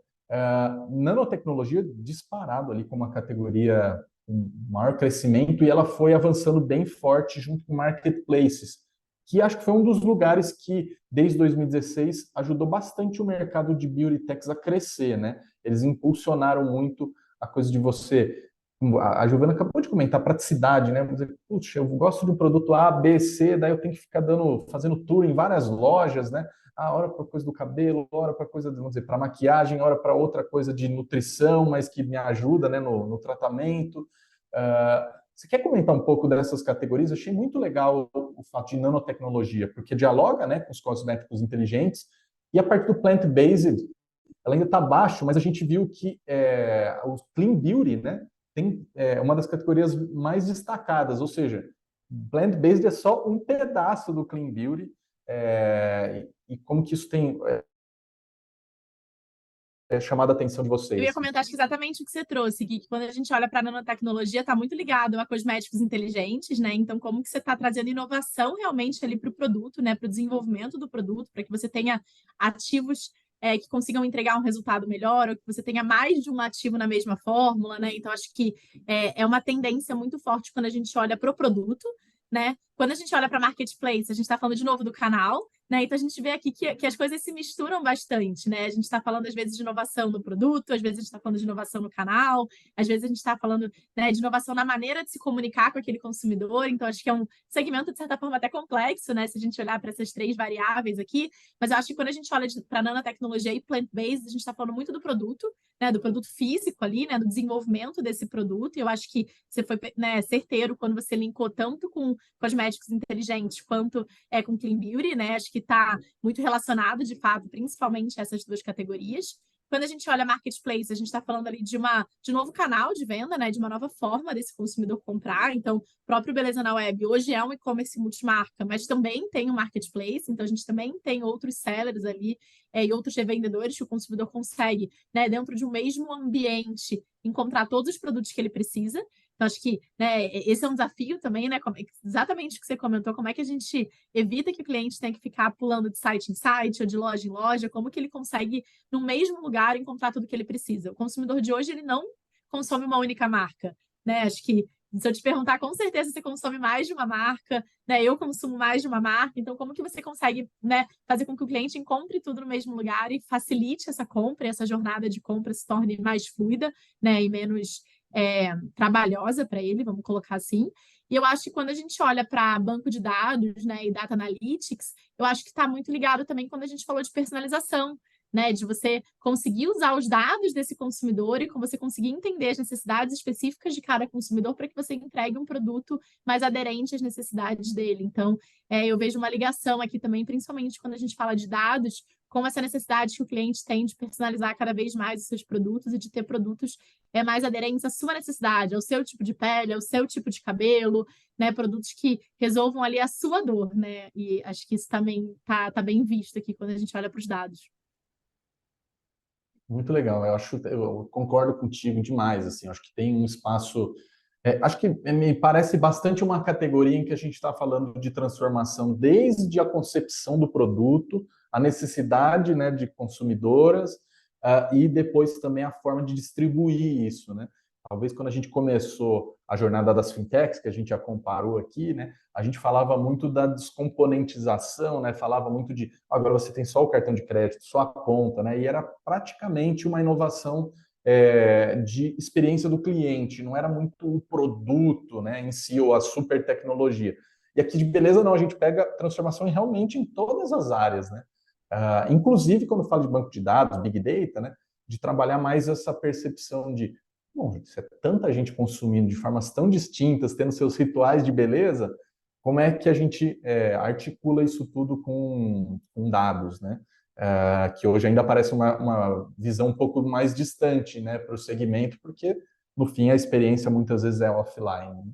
nanotecnologia disparado ali como uma categoria com maior crescimento, e ela foi avançando bem forte junto com marketplaces, que acho que foi um dos lugares que, desde 2016, ajudou bastante o mercado de beauty techs a crescer, né? Eles impulsionaram muito a coisa de você... A Giovana acabou de comentar, praticidade, né? Você, puxa, eu gosto de um produto A, B, C, daí eu tenho que ficar fazendo tour em várias lojas, né? Hora para coisa do cabelo, hora para coisa, vamos dizer, para maquiagem, hora para outra coisa de nutrição, mas que me ajuda, né, no tratamento. Você quer comentar um pouco dessas categorias? Eu achei muito legal o fato de nanotecnologia, porque dialoga, né, com os cosméticos inteligentes, e a parte do plant-based, ela ainda está baixo, mas a gente viu que o clean beauty, né, tem uma das categorias mais destacadas, ou seja, plant-based é só um pedaço do clean beauty, e como que isso tem chamado a atenção de Eu ia vocês? comentar, acho que exatamente o que você trouxe, Gui, que quando a gente olha para a nanotecnologia, está muito ligado a cosméticos inteligentes, né? Então, como que você está trazendo inovação realmente ali para o produto, né? Para o desenvolvimento do produto, para que você tenha ativos que consigam entregar um resultado melhor, ou que você tenha mais de um ativo na mesma fórmula, né? Então, acho que é uma tendência muito forte quando a gente olha para o produto, né? Quando a gente olha para marketplace, a gente está falando de novo do canal, né? Então a gente vê aqui que as coisas se misturam bastante, né? A gente está falando às vezes de inovação no produto, às vezes a gente está falando de inovação no canal, às vezes a gente está falando, né, de inovação na maneira de se comunicar com aquele consumidor. Então acho que é um segmento de certa forma até complexo, né? Se a gente olhar para essas três variáveis aqui, mas eu acho que quando a gente olha para nanotecnologia e plant-based, a gente está falando muito do produto, né? Do produto físico ali, né? Do desenvolvimento desse produto. E eu acho que você foi, né, certeiro quando você linkou tanto com cosméticos inteligentes quanto com Clean Beauty, né? Acho que está muito relacionado, de fato, principalmente essas duas categorias. Quando a gente olha marketplace, a gente está falando ali de um novo canal de venda, né? De uma nova forma desse consumidor comprar. Então, o próprio Beleza na Web hoje é um e-commerce multimarca, mas também tem um marketplace, então a gente também tem outros sellers ali e outros revendedores que o consumidor consegue, né, dentro de um mesmo ambiente, encontrar todos os produtos que ele precisa. Então, acho que, né, esse é um desafio também, né? Exatamente o que você comentou, como é que a gente evita que o cliente tenha que ficar pulando de site em site ou de loja em loja, como que ele consegue, no mesmo lugar, encontrar tudo que ele precisa. O consumidor de hoje, ele não consome uma única marca, né? Acho que, se eu te perguntar, com certeza você consome mais de uma marca, né? Eu consumo mais de uma marca, então como que você consegue, né, fazer com que o cliente encontre tudo no mesmo lugar e facilite essa compra, e essa jornada de compra se torne mais fluida, né, e menos trabalhosa para ele, vamos colocar assim. E eu acho que quando a gente olha para banco de dados, né, e data analytics, eu acho que está muito ligado também quando a gente falou de personalização, né, de você conseguir usar os dados desse consumidor e como você conseguir entender as necessidades específicas de cada consumidor para que você entregue um produto mais aderente às necessidades dele. Então, eu vejo uma ligação aqui também, principalmente quando a gente fala de dados, com essa necessidade que o cliente tem de personalizar cada vez mais os seus produtos e de ter produtos mais aderentes à sua necessidade, ao seu tipo de pele, ao seu tipo de cabelo, né? Produtos que resolvam ali a sua dor, né? E acho que isso também tá bem visto aqui quando a gente olha para os dados. Muito legal. Eu concordo contigo demais. Assim, acho que tem um espaço. Acho que me parece bastante uma categoria em que a gente está falando de transformação desde a concepção do produto, a necessidade, né, de consumidoras, e depois também a forma de distribuir isso, né? Talvez quando a gente começou a jornada das fintechs, que a gente já comparou aqui, né, a gente falava muito da descomponentização, né, falava muito de agora você tem só o cartão de crédito, só a conta, né, e era praticamente uma inovação de experiência do cliente, não era muito o produto, né, em si ou a super tecnologia. E aqui de beleza não, a gente pega transformação realmente em todas as áreas, né? Inclusive quando falo de banco de dados, big data, né, de trabalhar mais essa percepção de, bom, se é tanta gente consumindo de formas tão distintas, tendo seus rituais de beleza, como é que a gente articula isso tudo com dados, né? Que hoje ainda parece uma visão um pouco mais distante, né, para o segmento, porque no fim a experiência muitas vezes é offline.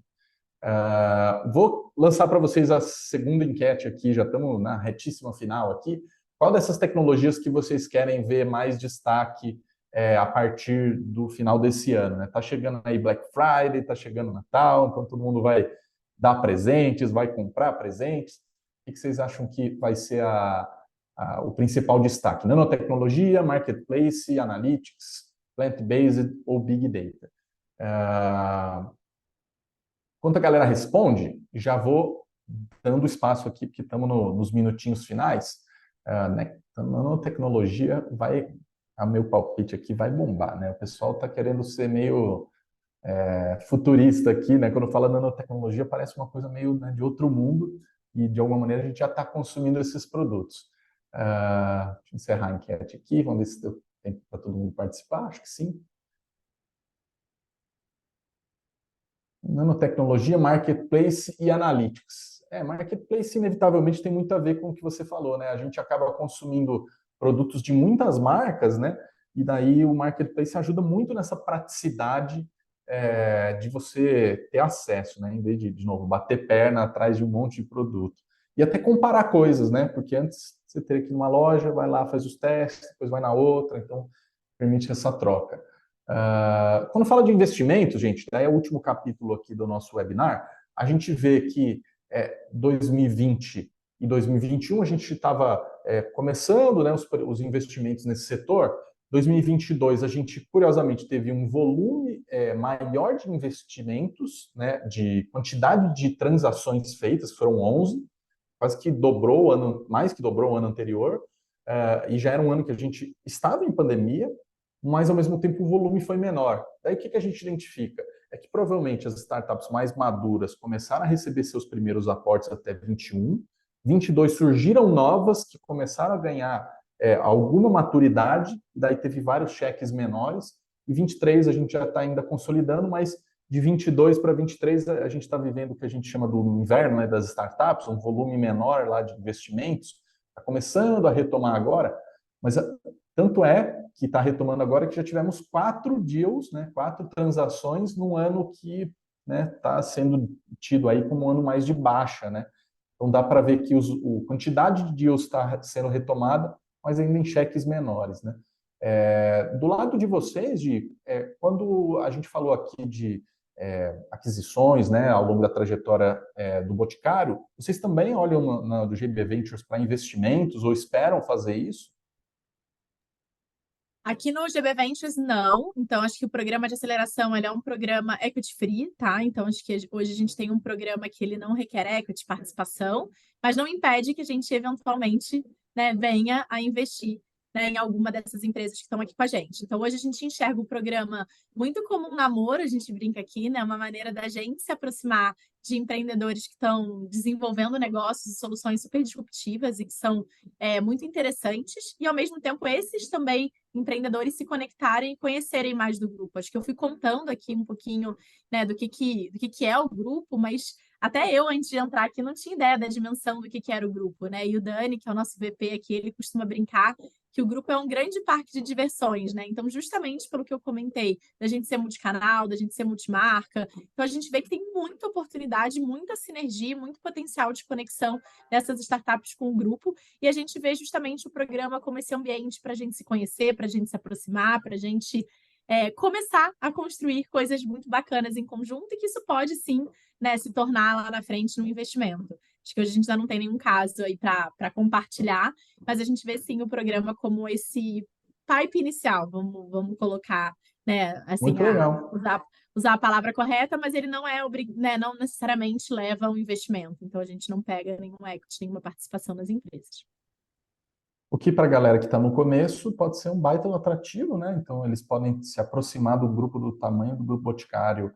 Vou lançar para vocês a segunda enquete aqui, já estamos na retíssima final aqui. Qual dessas tecnologias que vocês querem ver mais destaque a partir do final desse ano? Né? Tá chegando aí Black Friday, tá chegando Natal, então todo mundo vai dar presentes, vai comprar presentes. O que vocês acham que vai ser o principal destaque? Nanotecnologia, marketplace, analytics, plant-based ou big data? Enquanto a galera responde, já vou dando espaço aqui, porque estamos nos minutinhos finais. Né? Nanotecnologia vai, a meu palpite aqui, vai bombar. Né? O pessoal está querendo ser meio futurista aqui, né? Quando fala nanotecnologia, parece uma coisa meio, né, de outro mundo, e de alguma maneira a gente já está consumindo esses produtos. Deixa eu encerrar a enquete aqui, vamos ver se deu tempo para todo mundo participar, acho que sim. Nanotecnologia, marketplace e analytics. Marketplace inevitavelmente tem muito a ver com o que você falou, né? A gente acaba consumindo produtos de muitas marcas, né? E daí o marketplace ajuda muito nessa praticidade de você ter acesso, né? Em vez de novo, bater perna atrás de um monte de produto. E até comparar coisas, né? Porque antes você teria que ir numa loja, vai lá, faz os testes, depois vai na outra, então permite essa troca. Quando fala de investimento, gente, daí é o último capítulo aqui do nosso webinar, a gente vê que 2020 e 2021 a gente estava começando, né, os investimentos nesse setor, 2022, a gente, curiosamente, teve um volume maior de investimentos, né, de quantidade de transações feitas, que foram 11, quase que dobrou o ano, mais que dobrou o ano anterior, e já era um ano que a gente estava em pandemia, mas ao mesmo tempo o volume foi menor. Daí o que a gente identifica? É que provavelmente as startups mais maduras começaram a receber seus primeiros aportes até 21, 22 surgiram novas que começaram a ganhar alguma maturidade, daí teve vários cheques menores, e 23 a gente já está ainda consolidando, mas de 22 para 23 a gente está vivendo o que a gente chama do inverno, né, das startups, um volume menor lá de investimentos, está começando a retomar agora, mas tanto é que está retomando agora que já tivemos 4 deals, né, 4 transações num ano que está sendo tido aí como um ano mais de baixa, né? Então dá para ver que a quantidade de deals está sendo retomada, mas ainda em cheques menores, né? Do lado de vocês, quando a gente falou aqui de aquisições, né, ao longo da trajetória do Boticário, vocês também olham do GB Ventures para investimentos ou esperam fazer isso? Aqui no GB Ventures, não. Então, acho que o programa de aceleração ele é um programa equity free, tá? Então, acho que hoje a gente tem um programa que ele não requer equity, participação, mas não impede que a gente, eventualmente, né, venha a investir, né, em alguma dessas empresas que estão aqui com a gente. Então, hoje a gente enxerga o programa muito como um namoro, a gente brinca aqui, né? Uma maneira da gente se aproximar de empreendedores que estão desenvolvendo negócios e soluções super disruptivas e que são muito interessantes, e ao mesmo tempo esses também empreendedores se conectarem e conhecerem mais do grupo. Acho que eu fui contando aqui um pouquinho, né, do que é o grupo, mas até eu, antes de entrar aqui, não tinha ideia da dimensão do que era o grupo, né? E o Dani, que é o nosso VP aqui, ele costuma brincar que o grupo é um grande parque de diversões, né? Então, justamente pelo que eu comentei, da gente ser multicanal, da gente ser multimarca, então a gente vê que tem muita oportunidade, muita sinergia, muito potencial de conexão dessas startups com o grupo, e a gente vê justamente o programa como esse ambiente para a gente se conhecer, para a gente se aproximar, para a gente começar a construir coisas muito bacanas em conjunto e que isso pode sim, né, se tornar lá na frente um investimento. Acho que hoje a gente já não tem nenhum caso aí para compartilhar, mas a gente vê sim o programa como esse pipe inicial, vamos colocar, né, assim, Muito legal. usar a palavra correta, mas ele não né, não necessariamente leva ao investimento. Então a gente não pega nenhum equity, nenhuma participação nas empresas. O que para a galera que está no começo pode ser um baita atrativo, né? Então eles podem se aproximar do grupo do tamanho do grupo Boticário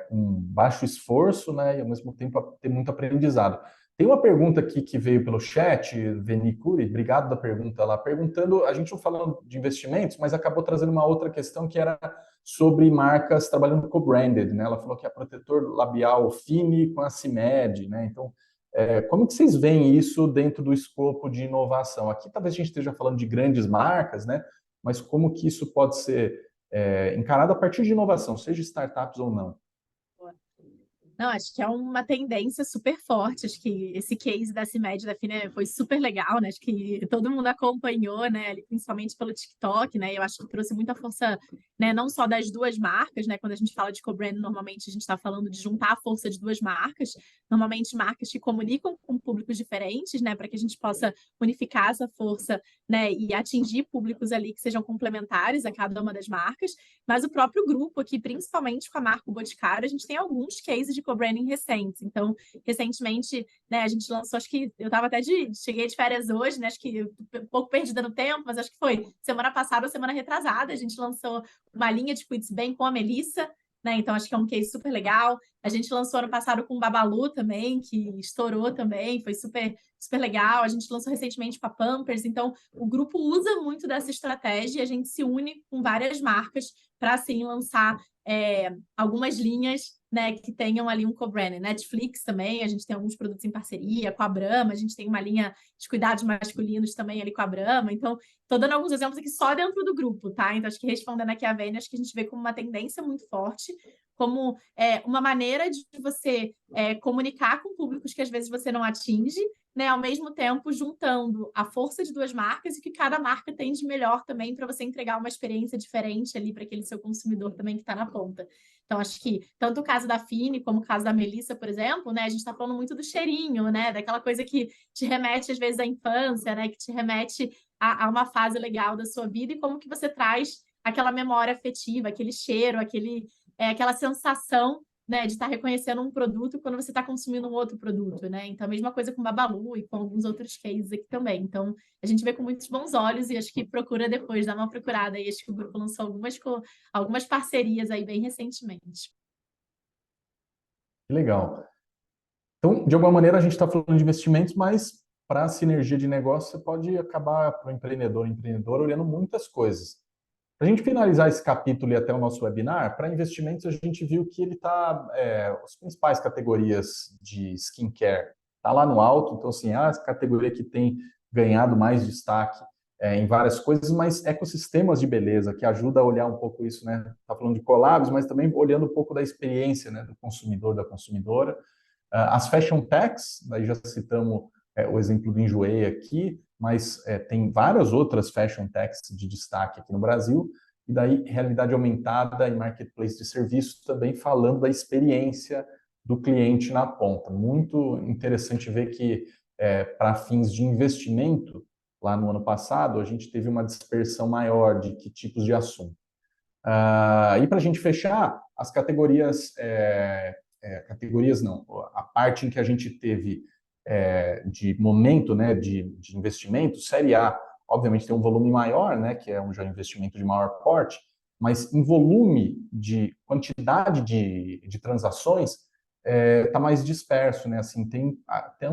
com baixo esforço, né? E ao mesmo tempo ter muito aprendizado. Tem uma pergunta aqui que veio pelo chat, Venicuri, obrigado da pergunta lá, perguntando, a gente não falando de investimentos, mas acabou trazendo uma outra questão que era sobre marcas trabalhando co-branded, né? Ela falou que é protetor labial Fini com a CIMED, né? Então como que vocês veem isso dentro do escopo de inovação? Aqui talvez a gente esteja falando de grandes marcas, né? Mas como que isso pode ser encarado a partir de inovação, seja startups ou não? Não, acho que é uma tendência super forte. Acho que esse case da CIMED da Fina foi super legal, né? Acho que todo mundo acompanhou, né? Principalmente pelo TikTok, né? Eu acho que trouxe muita força, né? Não só das duas marcas, né? Quando a gente fala de co-brand, normalmente a gente está falando de juntar a força de duas marcas, normalmente marcas que comunicam com públicos diferentes, né? Para que a gente possa unificar essa força, né? E atingir públicos ali que sejam complementares a cada uma das marcas. Mas o próprio grupo aqui, principalmente com a marca Boticário, a gente tem alguns cases de co-branding recentes. Então, recentemente, né, a gente lançou, acho que eu estava cheguei de férias hoje, né, acho que um pouco perdida no tempo, mas acho que foi semana passada ou semana retrasada, a gente lançou uma linha de Cuide Bem com a Melissa, né, então acho que é um case super legal. A gente lançou ano passado com o Babalu também, que estourou também, foi super, super legal. A gente lançou recentemente com a Pampers, então o grupo usa muito dessa estratégia e a gente se une com várias marcas para, assim, lançar algumas linhas, né, que tenham ali um co-branding. Netflix também, a gente tem alguns produtos em parceria com a Brahma, a gente tem uma linha de cuidados masculinos também ali com a Brahma. Então, estou dando alguns exemplos aqui só dentro do grupo, tá? Então, acho que respondendo aqui a Vênia, acho que a gente vê como uma tendência muito forte, como uma maneira de você comunicar com públicos que às vezes você não atinge, né, ao mesmo tempo juntando a força de duas marcas e que cada marca tem de melhor também para você entregar uma experiência diferente ali para aquele seu consumidor também que está na ponta. Então, acho que tanto o caso da Fini como o caso da Melissa, por exemplo, né, a gente está falando muito do cheirinho, né, daquela coisa que te remete às vezes à infância, né, que te remete a uma fase legal da sua vida e como que você traz aquela memória afetiva, aquele cheiro, aquela sensação, né, de estar reconhecendo um produto quando você está consumindo um outro produto, né? Então, a mesma coisa com Babalu e com alguns outros cases aqui também. Então, a gente vê com muitos bons olhos e acho que procura depois, dá uma procurada aí. Acho que o grupo lançou algumas parcerias aí bem recentemente. Que legal. Então, de alguma maneira, a gente está falando de investimentos, mas para a sinergia de negócio, você pode acabar para o empreendedor olhando muitas coisas. Para a gente finalizar esse capítulo e até o nosso webinar, para investimentos a gente viu que ele está, as principais categorias de skincare está lá no alto, então assim, a categoria que tem ganhado mais destaque em várias coisas, mas ecossistemas de beleza, que ajuda a olhar um pouco isso, né? Está falando de collabs, mas também olhando um pouco da experiência, né, do consumidor, da consumidora. As fashion techs, daí já citamos o exemplo do Enjoei aqui, mas tem várias outras fashion techs de destaque aqui no Brasil, e daí realidade aumentada e marketplace de serviços também falando da experiência do cliente na ponta. Muito interessante ver que, para fins de investimento, lá no ano passado, a gente teve uma dispersão maior de que tipos de assunto. E para a gente fechar, as categorias, categorias não, a parte em que a gente teve de momento, né, de investimento, série A, obviamente tem um volume maior, né, que é um já investimento de maior porte, mas em volume de quantidade de transações está mais disperso, né, assim, tem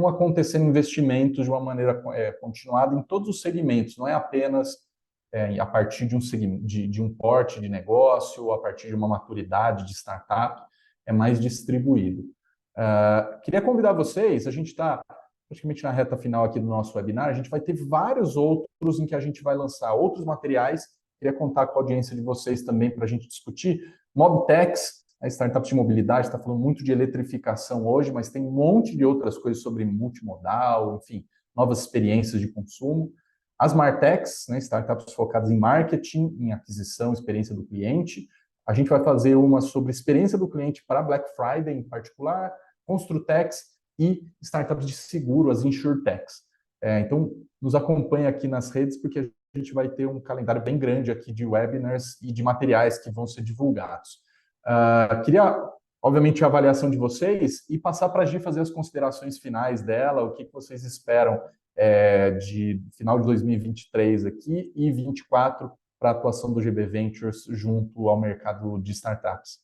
acontecendo investimentos de uma maneira continuada em todos os segmentos, não é apenas a partir de de um porte de negócio, ou a partir de uma maturidade de startup, é mais distribuído. Queria convidar vocês, a gente está praticamente na reta final aqui do nosso webinar, a gente vai ter vários outros em que a gente vai lançar outros materiais, queria contar com a audiência de vocês também para a gente discutir. Mobtex, a startup de mobilidade, está falando muito de eletrificação hoje, mas tem um monte de outras coisas sobre multimodal, enfim, novas experiências de consumo. As Martechs, né, startups focadas em marketing, em aquisição, experiência do cliente. A gente vai fazer uma sobre experiência do cliente para Black Friday em particular, Construtex e startups de seguro, as InsurTechs. Então, nos acompanhe aqui nas redes, porque a gente vai ter um calendário bem grande aqui de webinars e de materiais que vão ser divulgados. Queria, obviamente, a avaliação de vocês e passar para a Gi fazer as considerações finais dela, o que vocês esperam de final de 2023 aqui e 2024 para a atuação do GB Ventures junto ao mercado de startups.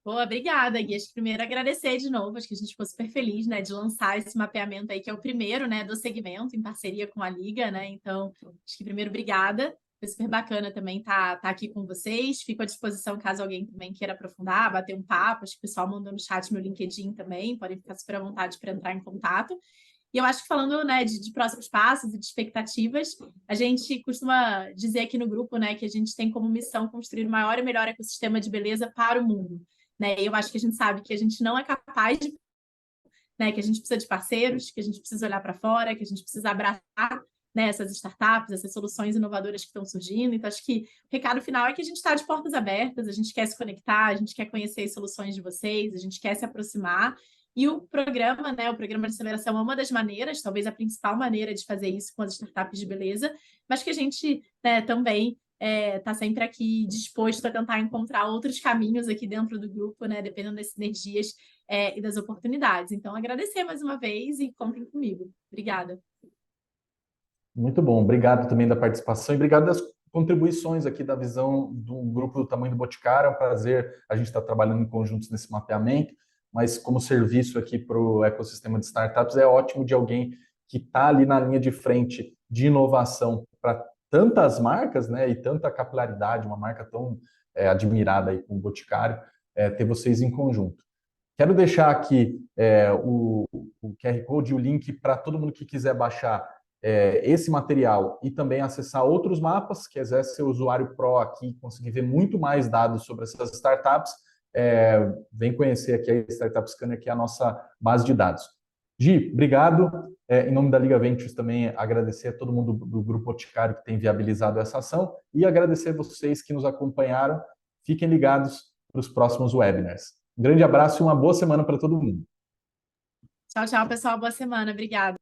Boa, obrigada, Gui. Acho que primeiro agradecer de novo, acho que a gente ficou super feliz, né, de lançar esse mapeamento aí, que é o primeiro, né, do segmento, em parceria com a Liga, né, então, acho que primeiro, obrigada. Foi super bacana também tá aqui com vocês. Fico à disposição caso alguém também queira aprofundar, bater um papo. Acho que o pessoal mandou no chat meu LinkedIn também, podem ficar super à vontade para entrar em contato. E eu acho que falando, né, de próximos passos e de expectativas, a gente costuma dizer aqui no grupo, né, que a gente tem como missão construir o maior e melhor ecossistema de beleza para o mundo. Né? E eu acho que a gente sabe que a gente não é capaz de, né, que a gente precisa de parceiros, que a gente precisa olhar para fora, que a gente precisa abraçar, né, essas startups, essas soluções inovadoras que estão surgindo. Então, acho que o recado final é que a gente está de portas abertas, a gente quer se conectar, a gente quer conhecer as soluções de vocês, a gente quer se aproximar. E o programa, né, o programa de aceleração é uma das maneiras, talvez a principal maneira de fazer isso com as startups de beleza, mas que a gente, né, também está sempre aqui disposto a tentar encontrar outros caminhos aqui dentro do grupo, né, dependendo das sinergias e das oportunidades. Então, agradecer mais uma vez e contem comigo. Obrigada. Muito bom, obrigado também da participação e obrigado das contribuições aqui da visão do grupo do Tamanho do Boticário. É um prazer a gente estar trabalhando em conjuntos nesse mapeamento, mas como serviço aqui para o ecossistema de startups é ótimo de alguém que está ali na linha de frente de inovação para tantas marcas, né, e tanta capilaridade, uma marca tão admirada aí como o Boticário, ter vocês em conjunto. Quero deixar aqui o QR Code e o link para todo mundo que quiser baixar esse material e também acessar outros mapas, que quiser ser usuário Pro aqui, conseguir ver muito mais dados sobre essas startups, vem conhecer aqui a Startup Scanner, que é a nossa base de dados. Gi, obrigado. Em nome da Liga Ventures também agradecer a todo mundo do Grupo Boticário que tem viabilizado essa ação e agradecer a vocês que nos acompanharam. Fiquem ligados para os próximos webinars. Um grande abraço e uma boa semana para todo mundo. Tchau, tchau, pessoal. Boa semana. Obrigada.